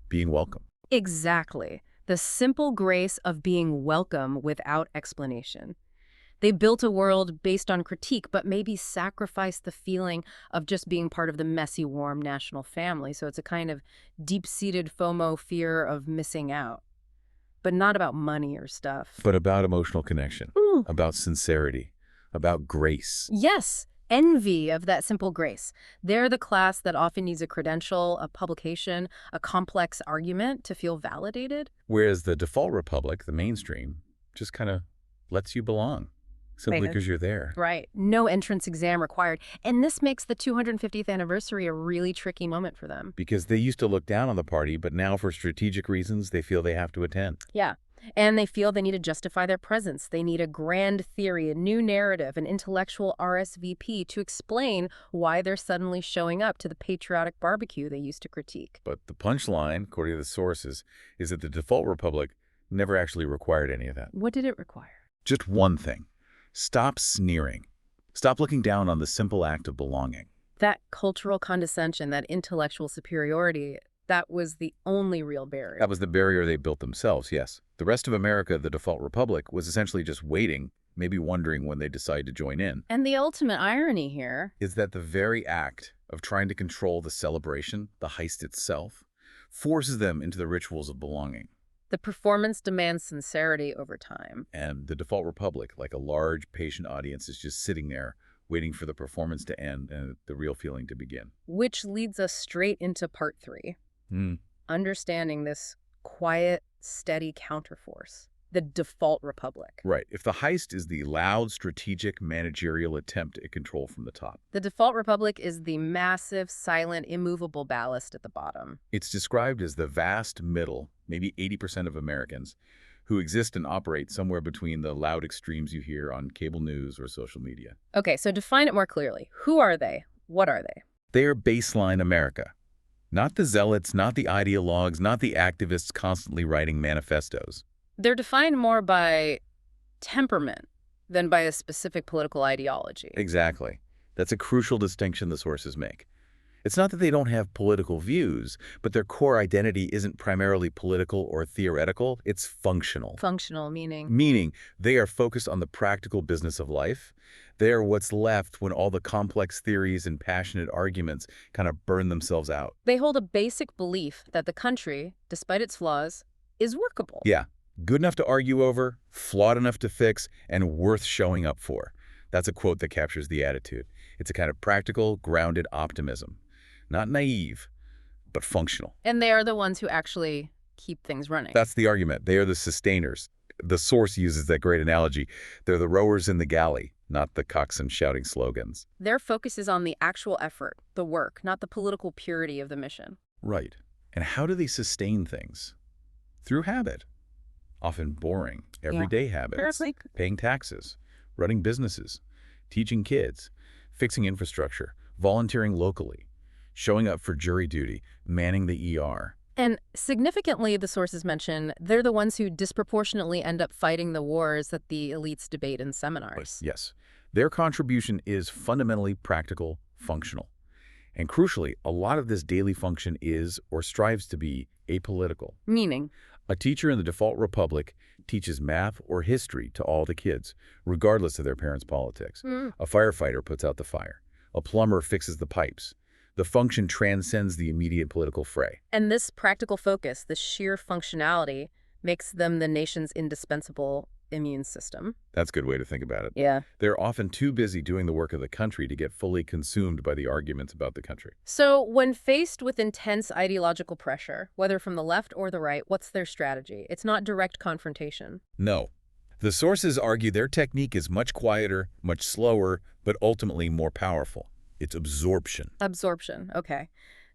being welcome. Exactly. The simple grace of being welcome without explanation. They built a world based on critique, but maybe sacrificed the feeling of just being part of the messy, warm national family. So it's a kind of deep-seated FOMO, fear of missing out. But not about money or stuff. But about emotional connection, about sincerity, about grace. Yes, envy of that simple grace. They're the class that often needs a credential, a publication, a complex argument to feel validated. Whereas the default republic, the mainstream, just kind of lets you belong. Simply because you're there. Right. No entrance exam required. And this makes the 250th anniversary a really tricky moment for them. Because they used to look down on the party, but now for strategic reasons, they feel they have to attend. Yeah. And they feel they need to justify their presence. They need a grand theory, a new narrative, an intellectual RSVP to explain why they're suddenly showing up to the patriotic barbecue they used to critique. But the punchline, according to the sources, is that the default republic never actually required any of that. What did it require? Just one thing. Stop sneering. Stop looking down on the simple act of belonging. That cultural condescension, that intellectual superiority, that was the only real barrier. That was the barrier they built themselves, yes. The rest of America, the default republic, was essentially just waiting, maybe wondering when they decide to join in. And the ultimate irony here is that the very act of trying to control the celebration, the heist itself, forces them into the rituals of belonging. The performance demands sincerity over time. And the default republic, like a large, patient audience, is just sitting there, waiting for the performance to end and the real feeling to begin. Which leads us straight into part 3. Understanding this quiet, steady counterforce. The default republic. Right. If the heist is the loud, strategic, managerial attempt at control from the top. The default republic is the massive, silent, immovable ballast at the bottom. It's described as the vast middle, maybe 80% of Americans, who exist and operate somewhere between the loud extremes you hear on cable news or social media. Okay, so define it more clearly. Who are they? What are they? They are baseline America. Not the zealots, not the ideologues, not the activists constantly writing manifestos. They're defined more by temperament than by a specific political ideology. Exactly. That's a crucial distinction the sources make. It's not that they don't have political views, but their core identity isn't primarily political or theoretical, it's functional. Functional meaning? Meaning they are focused on the practical business of life. They are what's left when all the complex theories and passionate arguments kind of burn themselves out. They hold a basic belief that the country, despite its flaws, is workable. Yeah. Good enough to argue over, flawed enough to fix, and worth showing up for. That's a quote that captures the attitude. It's a kind of practical, grounded optimism. Not naive, but functional. And they are the ones who actually keep things running. That's the argument. They are the sustainers. The source uses that great analogy. They're the rowers in the galley, not the coxswain shouting slogans. Their focus is on the actual effort, the work, not the political purity of the mission. Right. And how do they sustain things? Through habit. Often boring, everyday habits. Paying taxes, running businesses, teaching kids, fixing infrastructure, volunteering locally, showing up for jury duty, manning the ER. And significantly, the sources mention they're the ones who disproportionately end up fighting the wars that the elites debate in seminars. Yes. Their contribution is fundamentally practical, functional. And crucially, a lot of this daily function is, or strives to be, apolitical. Meaning? A teacher in the default republic teaches math or history to all the kids, regardless of their parents' politics. A firefighter puts out the fire. A plumber fixes the pipes. The function transcends the immediate political fray. And this practical focus, this sheer functionality, makes them the nation's indispensable immune system. That's a good way to think about it. Yeah. They're often too busy doing the work of the country to get fully consumed by the arguments about the country. So when faced with intense ideological pressure, whether from the left or the right, what's their strategy? It's not direct confrontation. No. The sources argue their technique is much quieter, much slower, but ultimately more powerful. It's absorption. Absorption, okay.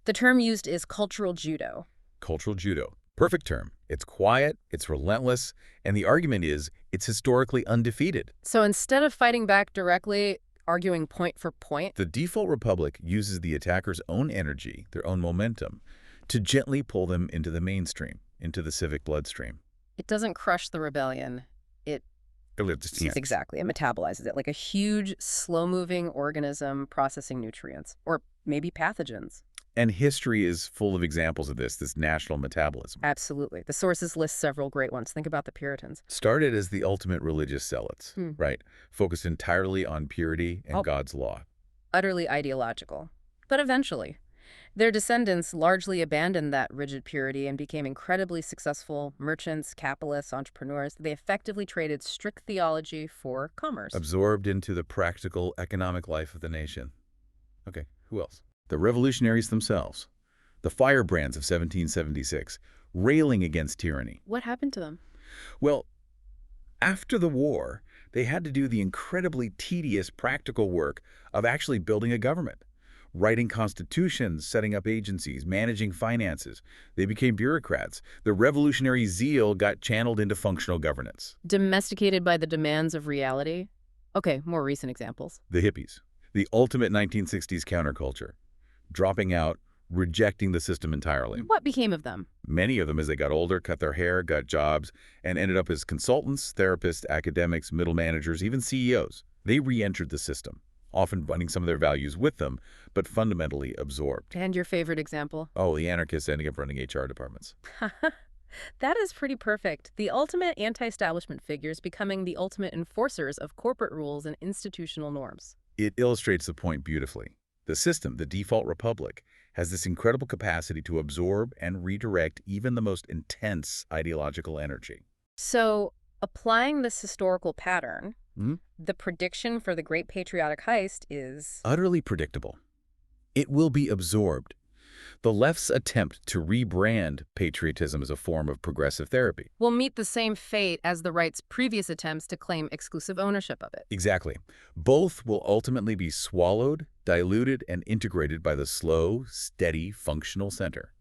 The term used is cultural judo. Cultural judo. Perfect term. It's quiet, it's relentless, and the argument is it's historically undefeated. So instead of fighting back directly, arguing point for point, The default republic uses the attacker's own energy, their own momentum, to gently pull them into the mainstream, into the civic bloodstream. it doesn't crush the rebellion. It exactly, it metabolizes it like a huge, slow-moving organism processing nutrients, or maybe pathogens. And history is full of examples of this national metabolism. Absolutely. The sources list several great ones. Think about the Puritans. Started as the ultimate religious zealots, right? Focused entirely on purity and God's law. Utterly ideological. But eventually, their descendants largely abandoned that rigid purity and became incredibly successful merchants, capitalists, entrepreneurs. They effectively traded strict theology for commerce. Absorbed into the practical economic life of the nation. Okay, who else? The revolutionaries themselves. The firebrands of 1776, railing against tyranny. What happened to them? Well, after the war, they had to do the incredibly tedious practical work of actually building a government. Writing constitutions, setting up agencies, managing finances. They became bureaucrats. The revolutionary zeal got channeled into functional governance. Domesticated by the demands of reality? Okay, more recent examples. The hippies, the ultimate 1960s counterculture. Dropping out, rejecting the system entirely. What became of them? Many of them, as they got older, cut their hair, got jobs, and ended up as consultants, therapists, academics, middle managers, even CEOs. They re-entered the system, often bringing some of their values with them, but fundamentally absorbed. And your favorite example? Oh, the anarchists ending up running HR departments. That is pretty perfect. The ultimate anti-establishment figures becoming the ultimate enforcers of corporate rules and institutional norms. It illustrates the point beautifully. The system, the default republic, has this incredible capacity to absorb and redirect even the most intense ideological energy. So, applying this historical pattern, the prediction for the Great Patriotic Heist is utterly predictable. It will be absorbed. The left's attempt to rebrand patriotism as a form of progressive therapy will meet the same fate as the right's previous attempts to claim exclusive ownership of it. Exactly. Both will ultimately be swallowed, diluted, and integrated by the slow, steady, functional center.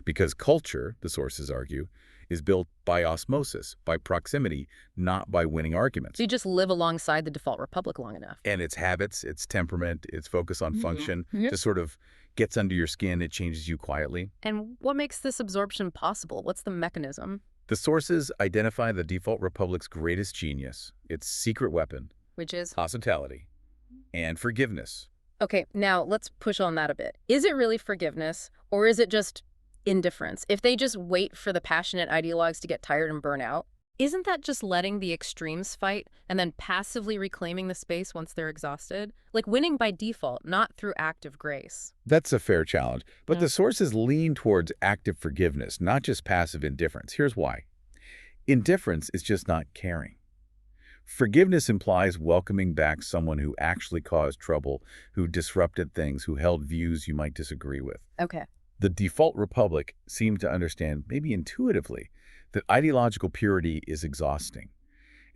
Because culture, the sources argue, is built by osmosis, by proximity, not by winning arguments. So you just live alongside the default republic long enough. And its habits, its temperament, its focus on function, just sort of gets under your skin, it changes you quietly. And what makes this absorption possible? What's the mechanism? The sources identify the default republic's greatest genius, its secret weapon, which is hospitality and forgiveness. Okay, now let's push on that a bit. Is it really forgiveness, or is it just indifference? If they just wait for the passionate ideologues to get tired and burn out, isn't that just letting the extremes fight and then passively reclaiming the space once they're exhausted? Like winning by default, not through active grace. That's a fair challenge, but the sources lean towards active forgiveness, not just passive indifference. Here's why. Indifference is just not caring. Forgiveness implies welcoming back someone who actually caused trouble, who disrupted things, who held views you might disagree with. Okay. The default republic seemed to understand, maybe intuitively, that ideological purity is exhausting.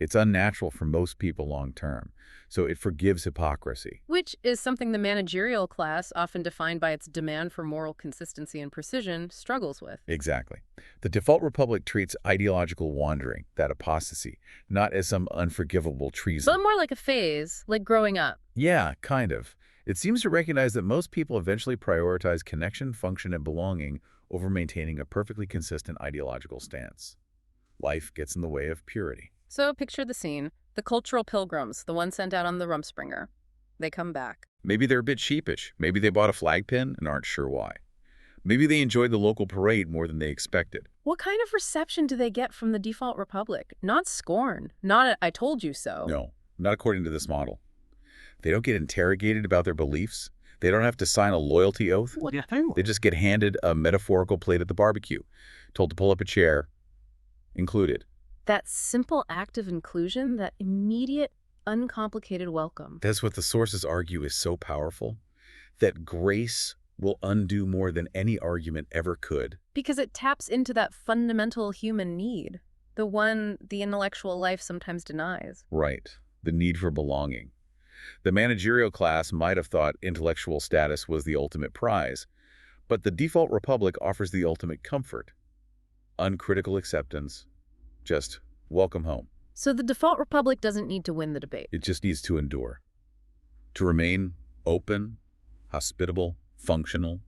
It's unnatural for most people long term, so it forgives hypocrisy. Which is something the managerial class, often defined by its demand for moral consistency and precision, struggles with. Exactly. The default republic treats ideological wandering, that apostasy, not as some unforgivable treason. But more like a phase, like growing up. Yeah, kind of. It seems to recognize that most people eventually prioritize connection, function, and belonging over maintaining a perfectly consistent ideological stance. Life gets in the way of purity. So picture the scene. The cultural pilgrims, the ones sent out on the Rumspringa. They come back. Maybe they're a bit sheepish. Maybe they bought a flag pin and aren't sure why. Maybe they enjoyed the local parade more than they expected. What kind of reception do they get from the default republic? Not scorn, not a, "I told you so." No, not according to this model. They don't get interrogated about their beliefs. They don't have to sign a loyalty oath. They just get handed a metaphorical plate at the barbecue, told to pull up a chair, included. That simple act of inclusion, that immediate, uncomplicated welcome. That's what the sources argue is so powerful, that grace will undo more than any argument ever could. Because it taps into that fundamental human need, the one the intellectual life sometimes denies. Right, the need for belonging. The managerial class might have thought intellectual status was the ultimate prize, but the default republic offers the ultimate comfort. Uncritical acceptance, just welcome home. So the default republic doesn't need to win the debate. It just needs to endure. To remain open, hospitable, functional.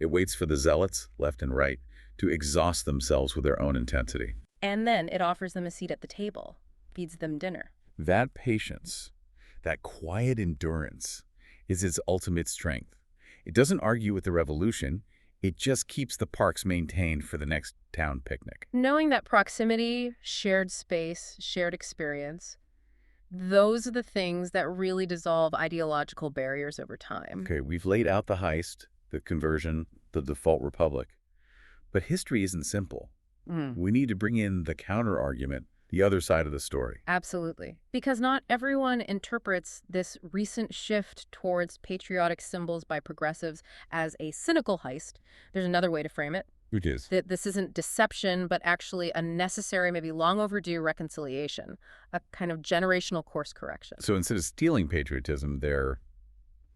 It waits for the zealots, left and right, to exhaust themselves with their own intensity. And then it offers them a seat at the table, feeds them dinner. That patience, that quiet endurance, is its ultimate strength. It doesn't argue with the revolution. It just keeps the parks maintained for the next town picnic. Knowing that proximity, shared space, shared experience, those are the things that really dissolve ideological barriers over time. Okay, we've laid out the heist, the conversion, the default republic. But history isn't simple. We need to bring in the counter-argument, the other side of the story. Absolutely. Because not everyone interprets this recent shift towards patriotic symbols by progressives as a cynical heist. There's another way to frame it. Which is? That this isn't deception, but actually a necessary, maybe long overdue reconciliation, a kind of generational course correction. So instead of stealing patriotism, they're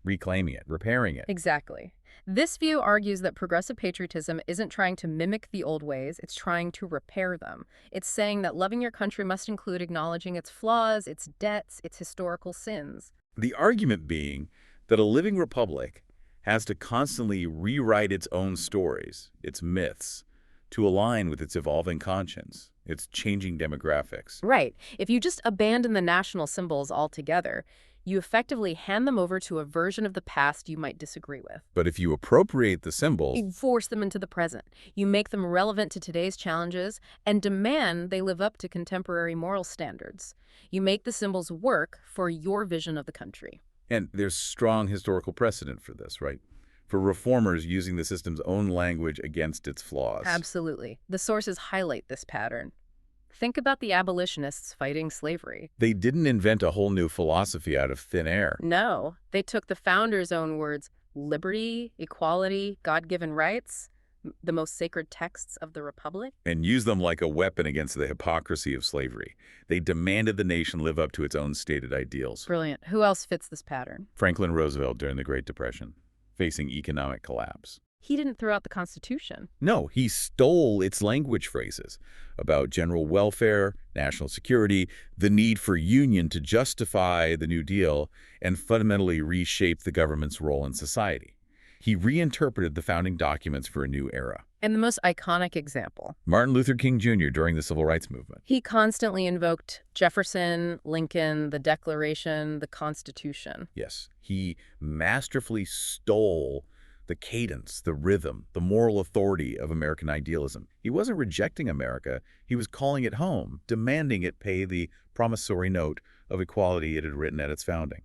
reclaiming it, repairing it. Exactly. This view argues that progressive patriotism isn't trying to mimic the old ways, it's trying to repair them. It's saying that loving your country must include acknowledging its flaws, its debts, its historical sins. The argument being that a living republic has to constantly rewrite its own stories, its myths, to align with its evolving conscience, its changing demographics. Right. If you just abandon the national symbols altogether, you effectively hand them over to a version of the past you might disagree with. But if you appropriate the symbols, You force them into the present. You make them relevant to today's challenges and demand they live up to contemporary moral standards. You make the symbols work for your vision of the country. and there's strong historical precedent for this, right? For reformers using the system's own language against its flaws. Absolutely. The sources highlight this pattern. Think about the abolitionists fighting slavery. They didn't invent a whole new philosophy out of thin air. No, they took the founders' own words, liberty, equality, God-given rights, the most sacred texts of the Republic, And used them like a weapon against the hypocrisy of slavery. They demanded the nation live up to its own stated ideals. Brilliant. Who else fits this pattern? Franklin Roosevelt during the Great Depression, facing economic collapse. He didn't throw out the Constitution. No, he stole its language phrases about general welfare, national security, the need for union to justify the New Deal, and fundamentally reshape the government's role in society. He reinterpreted the founding documents for a new era. And the most iconic example. Martin Luther King Jr. during the Civil Rights Movement. He constantly invoked Jefferson, Lincoln, the Declaration, the Constitution. Yes, he masterfully stole the cadence, the rhythm, the moral authority of American idealism. He wasn't rejecting America. He was calling it home, demanding it pay the promissory note of equality it had written at its founding.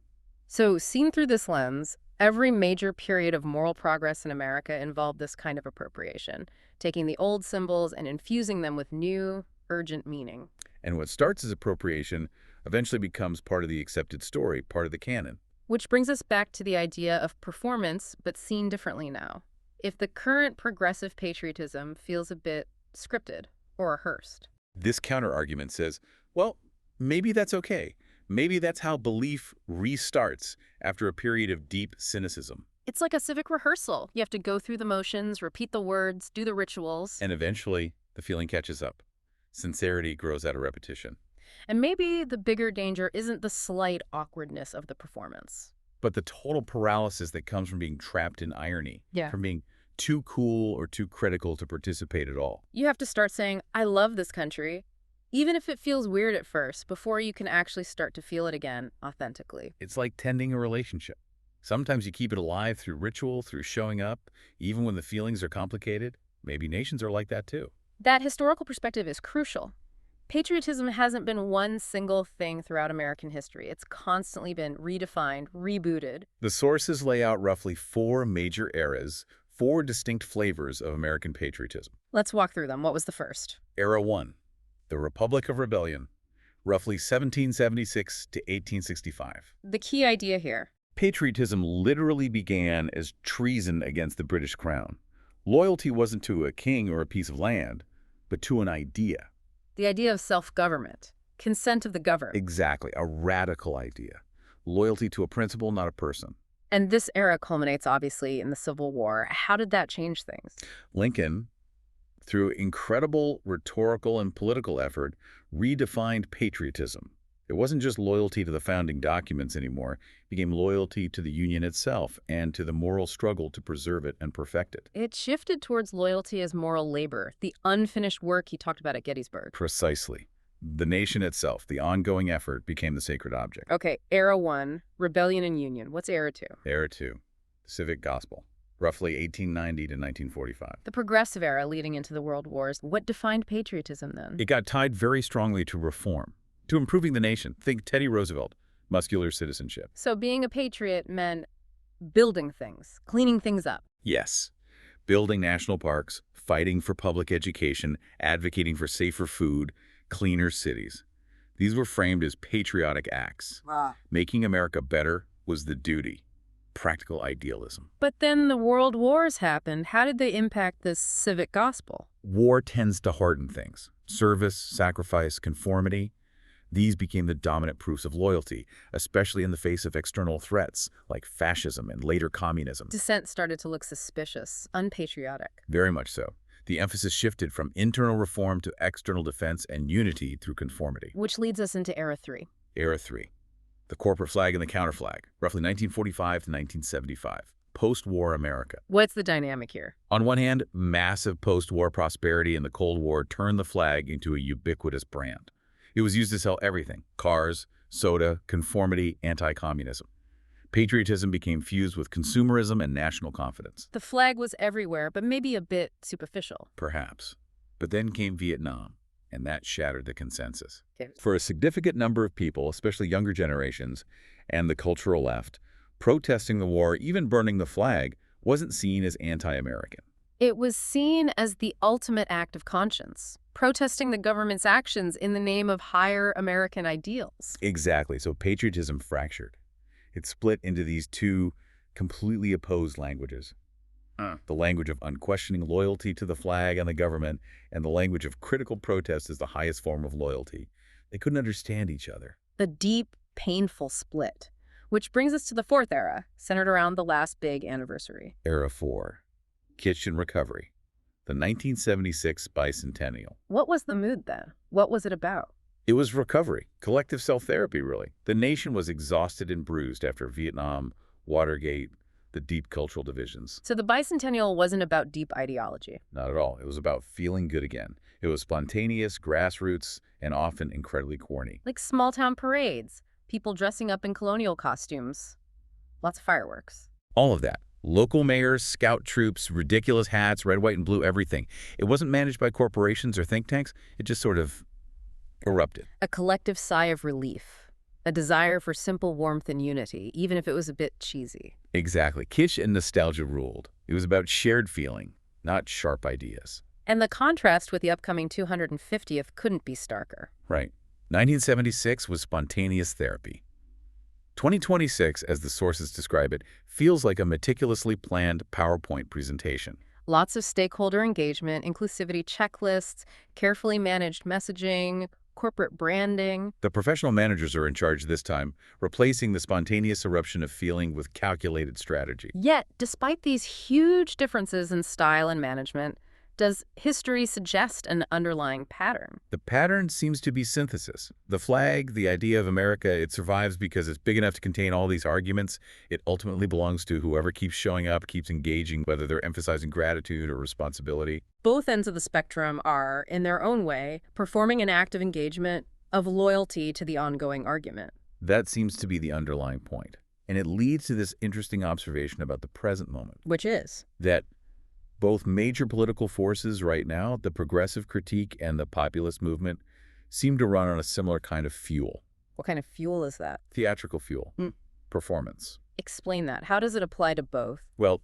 So, seen through this lens, every major period of moral progress in America involved this kind of appropriation, taking the old symbols and infusing them with new, urgent meaning. And what starts as appropriation eventually becomes part of the accepted story, part of the canon. Which brings us back to the idea of performance, but seen differently now. If the current progressive patriotism feels a bit scripted or rehearsed. This counter-argument says, well, maybe that's okay. Maybe that's how belief restarts after a period of deep cynicism. It's like a civic rehearsal. You have to go through the motions, repeat the words, do the rituals. And eventually, the feeling catches up. Sincerity grows out of repetition. And maybe the bigger danger isn't the slight awkwardness of the performance. But the total paralysis that comes from being trapped in irony, from being too cool or too critical to participate at all. You have to start saying, I love this country, even if it feels weird at first, before you can actually start to feel it again authentically. It's like tending a relationship. Sometimes you keep it alive through ritual, through showing up, even when the feelings are complicated. Maybe nations are like that too. That historical perspective is crucial. Patriotism hasn't been one single thing throughout American history. It's constantly been redefined, rebooted. The sources lay out roughly 4 major eras, 4 distinct flavors of American patriotism. Let's walk through them. What was the first? Era 1, the Republic of Rebellion, roughly 1776 to 1865. The key idea here. Patriotism literally began as treason against the British crown. Loyalty wasn't to a king or a piece of land, but to an idea. The idea of self-government, consent of the governed. Exactly, a radical idea. Loyalty to a principle, not a person. And this era culminates, obviously, in the Civil War. How did that change things? Lincoln, through incredible rhetorical and political effort, redefined patriotism. It wasn't just loyalty to the founding documents anymore. It became loyalty to the Union itself and to the moral struggle to preserve it and perfect it. It shifted towards loyalty as moral labor, the unfinished work he talked about at Gettysburg. Precisely. The nation itself, the ongoing effort, became the sacred object. Okay, Era 1, Rebellion and Union. What's Era 2? Era 2, civic gospel, roughly 1890 to 1945. The Progressive Era leading into the World Wars. What defined patriotism then? It got tied very strongly to reform, to improving the nation. Think Teddy Roosevelt, muscular citizenship. So being a patriot meant building things, cleaning things up. Yes. Building national parks, fighting for public education, advocating for safer food, cleaner cities. These were framed as patriotic acts. Making America better was the duty. Practical idealism. But then the world wars happened. How did they impact this civic gospel? War tends to harden things. Service, sacrifice, conformity. These became the dominant proofs of loyalty, especially in the face of external threats like fascism and later communism. Dissent started to look suspicious, unpatriotic. Very much so. The emphasis shifted from internal reform to external defense and unity through conformity. Which leads us into Era 3. Era 3. The corporate flag and the counterflag, roughly 1945 to 1975. Post-war America. What's the dynamic here? On one hand, massive post-war prosperity in the Cold War turned the flag into a ubiquitous brand. It was used to sell everything: cars, soda, conformity, anti-communism. Patriotism became fused with consumerism and national confidence. The flag was everywhere, but maybe a bit superficial. Perhaps. But then came Vietnam, and that shattered the consensus. Okay. For a significant number of people, especially younger generations and the cultural left, protesting the war, even burning the flag, wasn't seen as anti-American. It was seen as the ultimate act of conscience, protesting the government's actions in the name of higher American ideals. Exactly. So patriotism fractured. It split into these 2 completely opposed languages. The language of unquestioning loyalty to the flag and the government, and the language of critical protest as the highest form of loyalty. They couldn't understand each other. A deep, painful split. Which brings us to the 4th era, centered around the last big anniversary. Era 4. Kitsch and recovery. The 1976 bicentennial. What was the mood then? What was it about? It was recovery, collective self-therapy, really. The nation was exhausted and bruised after Vietnam, Watergate, the deep cultural divisions. So the bicentennial wasn't about deep ideology. Not at all. It was about feeling good again. It was spontaneous, grassroots, and often incredibly corny. Like small-town parades, people dressing up in colonial costumes, lots of fireworks. All of that. Local mayors, scout troops, ridiculous hats, red, white, and blue, everything. It wasn't managed by corporations or think tanks. It just sort of erupted. A collective sigh of relief, a desire for simple warmth and unity, even if it was a bit cheesy. Exactly. Kitsch and nostalgia ruled. It was about shared feeling, not sharp ideas. And the contrast with the upcoming 250th couldn't be starker. Right. 1976 was spontaneous therapy. 2026, as the sources describe it, feels like a meticulously planned PowerPoint presentation. Lots of stakeholder engagement, inclusivity checklists, carefully managed messaging, corporate branding. The professional managers are in charge this time, replacing the spontaneous eruption of feeling with calculated strategy. Yet, despite these huge differences in style and management, does history suggest an underlying pattern? The pattern seems to be synthesis. The flag, the idea of America, it survives because it's big enough to contain all these arguments. It ultimately belongs to whoever keeps showing up, keeps engaging, whether they're emphasizing gratitude or responsibility. Both ends of the spectrum are, in their own way, performing an act of engagement, of loyalty to the ongoing argument. That seems to be the underlying point. And it leads to this interesting observation about the present moment. Which is? That both major political forces right now, the progressive critique and the populist movement, seem to run on a similar kind of fuel. What kind of fuel is that? Theatrical fuel. Performance. Explain that. How does it apply to both? Well,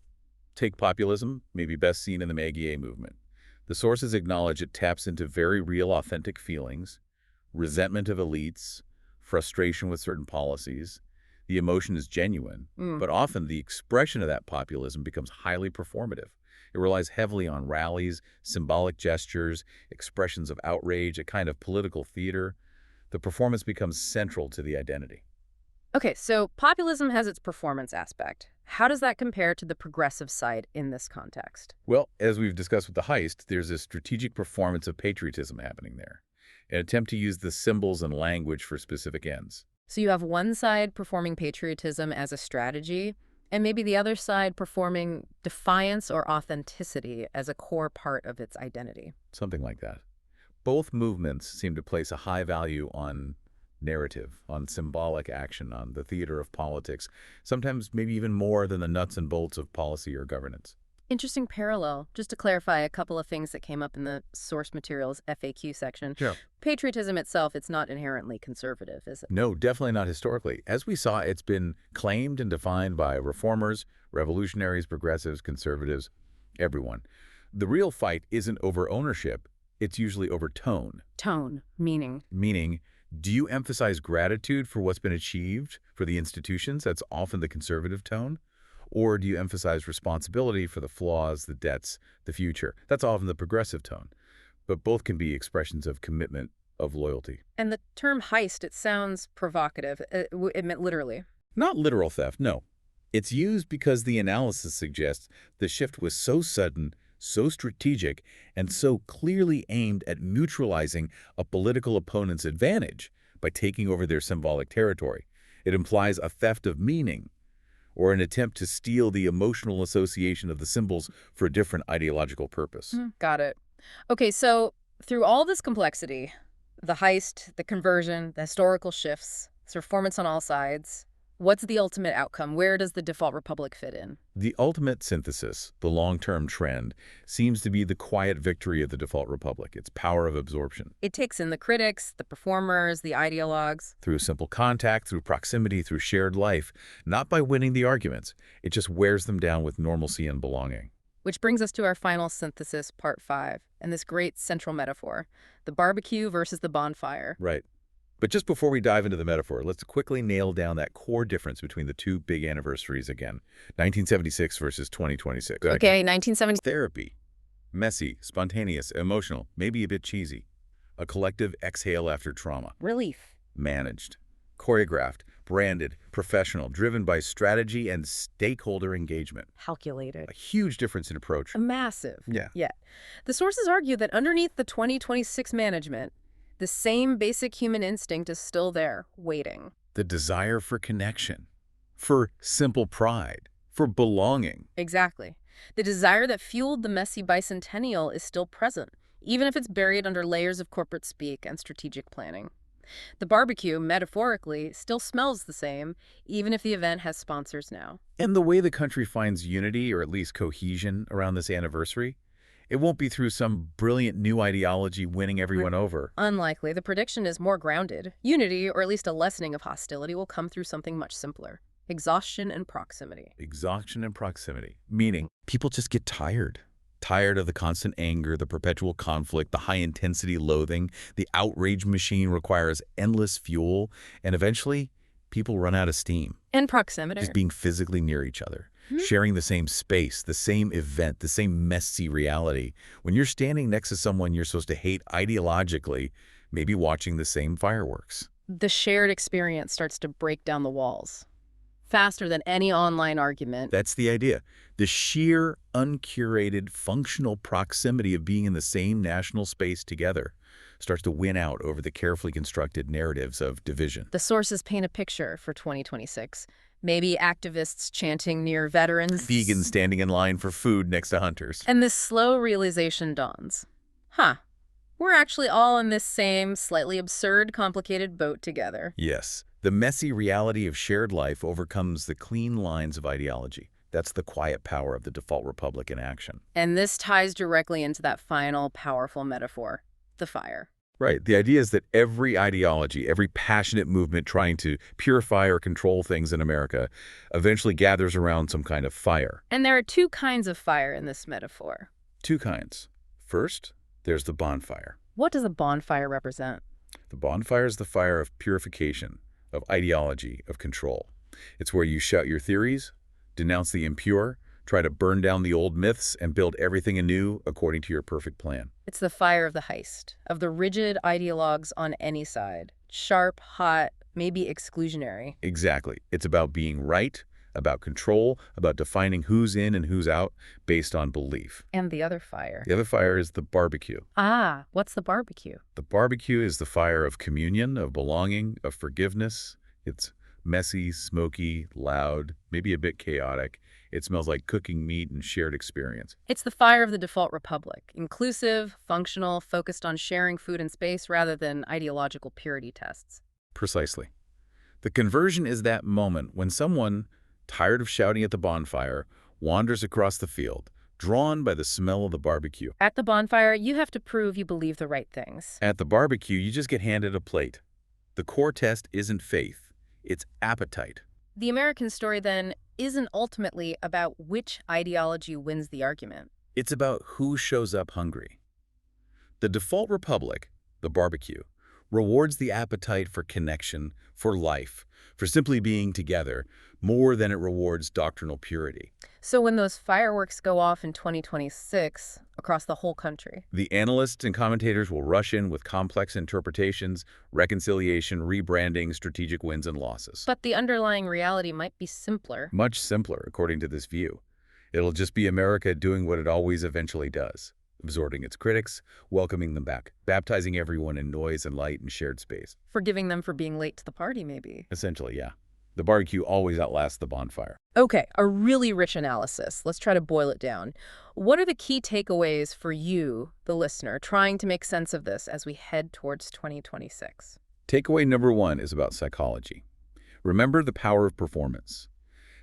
take populism, maybe best seen in the Maguire movement. The sources acknowledge it taps into very real, authentic feelings, resentment of elites, frustration with certain policies. The emotion is genuine, but often the expression of that populism becomes highly performative. It relies heavily on rallies, symbolic gestures, expressions of outrage, a kind of political theater. The performance becomes central to the identity. Okay, so populism has its performance aspect. How does that compare to the progressive side in this context? Well, as we've discussed with the heist, there's a strategic performance of patriotism happening there, an attempt to use the symbols and language for specific ends. So you have one side performing patriotism as a strategy, and maybe the other side performing defiance or authenticity as a core part of its identity. Something like that. Both movements seem to place a high value on narrative, on symbolic action, on the theater of politics, sometimes maybe even more than the nuts and bolts of policy or governance. Interesting parallel. Just to clarify a couple of things that came up in the source materials FAQ section. Sure. Patriotism itself, it's not inherently conservative, is it? No, definitely not historically. As we saw, it's been claimed and defined by reformers, revolutionaries, progressives, conservatives, everyone. The real fight isn't over ownership. It's usually over tone. Tone, meaning? Meaning, do you emphasize gratitude for what's been achieved for the institutions? That's often the conservative tone. Or do you emphasize responsibility for the flaws, the debts, the future? That's often the progressive tone. But both can be expressions of commitment, of loyalty. And the term heist, it sounds provocative. It meant literally. Not literal theft, no. It's used because the analysis suggests the shift was so sudden, so strategic, and so clearly aimed at neutralizing a political opponent's advantage by taking over their symbolic territory. It implies a theft of meaning, or an attempt to steal the emotional association of the symbols for a different ideological purpose. Got it. Okay, so through all this complexity, the heist, the conversion, the historical shifts, its performance on all sides, what's the ultimate outcome? Where does the default republic fit in? The ultimate synthesis, the long-term trend, seems to be the quiet victory of the default republic, its power of absorption. It takes in the critics, the performers, the ideologues. Through simple contact, through proximity, through shared life, not by winning the arguments. It just wears them down with normalcy and belonging. Which brings us to our final synthesis, part 5, and this great central metaphor, the barbecue versus the bonfire. Right. But just before we dive into the metaphor, let's quickly nail down that core difference between the two big anniversaries again. 1976 versus 2026. Okay, 1970. Therapy. Messy, spontaneous, emotional, maybe a bit cheesy. A collective exhale after trauma. Relief. Managed. Choreographed, branded, professional, driven by strategy and stakeholder engagement. Calculated. A huge difference in approach. Massive. Yeah. The sources argue that underneath the 2026 management, the same basic human instinct is still there, waiting. The desire for connection, for simple pride, for belonging. Exactly. The desire that fueled the messy bicentennial is still present, even if it's buried under layers of corporate speak and strategic planning. The barbecue, metaphorically, still smells the same, even if the event has sponsors now. And the way the country finds unity, or at least cohesion, around this anniversary, it won't be through some brilliant new ideology winning everyone over. Unlikely. The prediction is more grounded. Unity, or at least a lessening of hostility, will come through something much simpler. Exhaustion and proximity. Exhaustion and proximity. Meaning, people just get tired. Tired of the constant anger, the perpetual conflict, the high-intensity loathing. The outrage machine requires endless fuel, and eventually, people run out of steam. And proximity. Just being physically near each other. sharing the same space, the same event, the same messy reality. When you're standing next to someone you're supposed to hate ideologically, maybe watching the same fireworks. The shared experience starts to break down the walls faster than any online argument. That's the idea. The sheer, uncurated, functional proximity of being in the same national space together starts to win out over the carefully constructed narratives of division. The sources paint a picture for 2026. Maybe activists chanting near veterans. Vegans standing in line for food next to hunters. And this slow realization dawns. We're actually all in this same, slightly absurd, complicated boat together. Yes. The messy reality of shared life overcomes the clean lines of ideology. That's the quiet power of the default republic in action. And this ties directly into that final, powerful metaphor, the fire. Right. The idea is that every ideology, every passionate movement trying to purify or control things in America eventually gathers around some kind of fire. And there are two kinds of fire in this metaphor. Two kinds. First, there's the bonfire. What does a bonfire represent? The bonfire is the fire of purification, of ideology, of control. It's where you shout your theories, denounce the impure, try to burn down the old myths, and build everything anew according to your perfect plan. It's the fire of the heist, of the rigid ideologues on any side. Sharp, hot, maybe exclusionary. Exactly. It's about being right, about control, about defining who's in and who's out based on belief. And the other fire. The other fire is the barbecue. What's the barbecue? The barbecue is the fire of communion, of belonging, of forgiveness. It's messy, smoky, loud, maybe a bit chaotic. It smells like cooking meat and shared experience. It's the fire of the default republic. Inclusive, functional, focused on sharing food and space rather than ideological purity tests. Precisely. The conversion is that moment when someone, tired of shouting at the bonfire, wanders across the field, drawn by the smell of the barbecue. At the bonfire, you have to prove you believe the right things. At the barbecue, you just get handed a plate. The core test isn't faith, it's appetite. The American story, then, isn't ultimately about which ideology wins the argument. It's about who shows up hungry. The default republic, the barbecue, rewards the appetite for connection, for life, for simply being together, more than it rewards doctrinal purity. So when those fireworks go off in 2026 across the whole country, the analysts and commentators will rush in with complex interpretations, reconciliation, rebranding, strategic wins and losses. But the underlying reality might be simpler. Much simpler, according to this view. It'll just be America doing what it always eventually does. Absorbing its critics, welcoming them back, baptizing everyone in noise and light and shared space. Forgiving them for being late to the party, maybe. Essentially, yeah. The barbecue always outlasts the bonfire. Okay, a really rich analysis. Let's try to boil it down. What are the key takeaways for you, the listener, trying to make sense of this as we head towards 2026? Takeaway number one is about psychology. Remember the power of performance.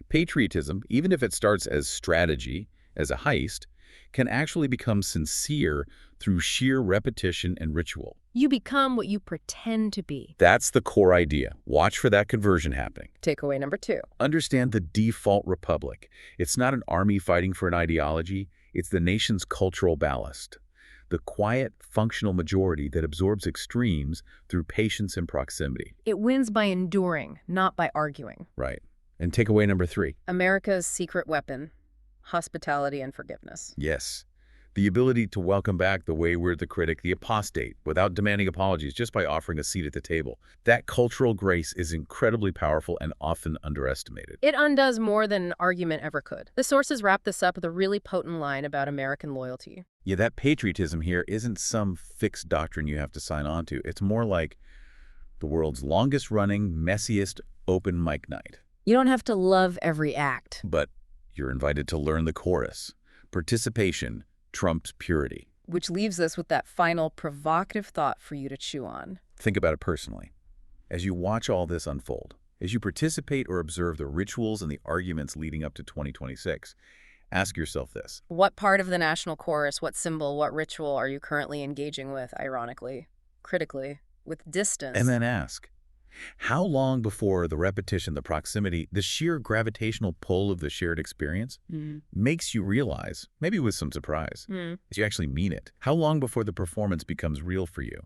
Patriotism, even if it starts as strategy, as a heist, can actually become sincere through sheer repetition and ritual. You become what you pretend to be. That's the core idea. Watch for that conversion happening. Takeaway number two. Understand the default republic. It's not an army fighting for an ideology. It's the nation's cultural ballast. The quiet, functional majority that absorbs extremes through patience and proximity. It wins by enduring, not by arguing. Right. And takeaway number three. America's secret weapon. Hospitality and forgiveness. Yes. The ability to welcome back the wayward, the critic, the apostate, without demanding apologies, just by offering a seat at the table. That cultural grace is incredibly powerful and often underestimated. It undoes more than an argument ever could. The sources wrap this up with a really potent line about American loyalty. Yeah, that patriotism here isn't some fixed doctrine you have to sign on to. It's more like the world's longest-running, messiest open mic night. You don't have to love every act. But you're invited to learn the chorus. Participation trumps purity. Which leaves us with that final provocative thought for you to chew on. Think about it personally. As you watch all this unfold, as you participate or observe the rituals and the arguments leading up to 2026, ask yourself this. What part of the national chorus, what symbol, what ritual are you currently engaging with, ironically, critically, with distance? And then ask, how long before the repetition, the proximity, the sheer gravitational pull of the shared experience makes you realize, maybe with some surprise, that you actually mean it? How long before the performance becomes real for you?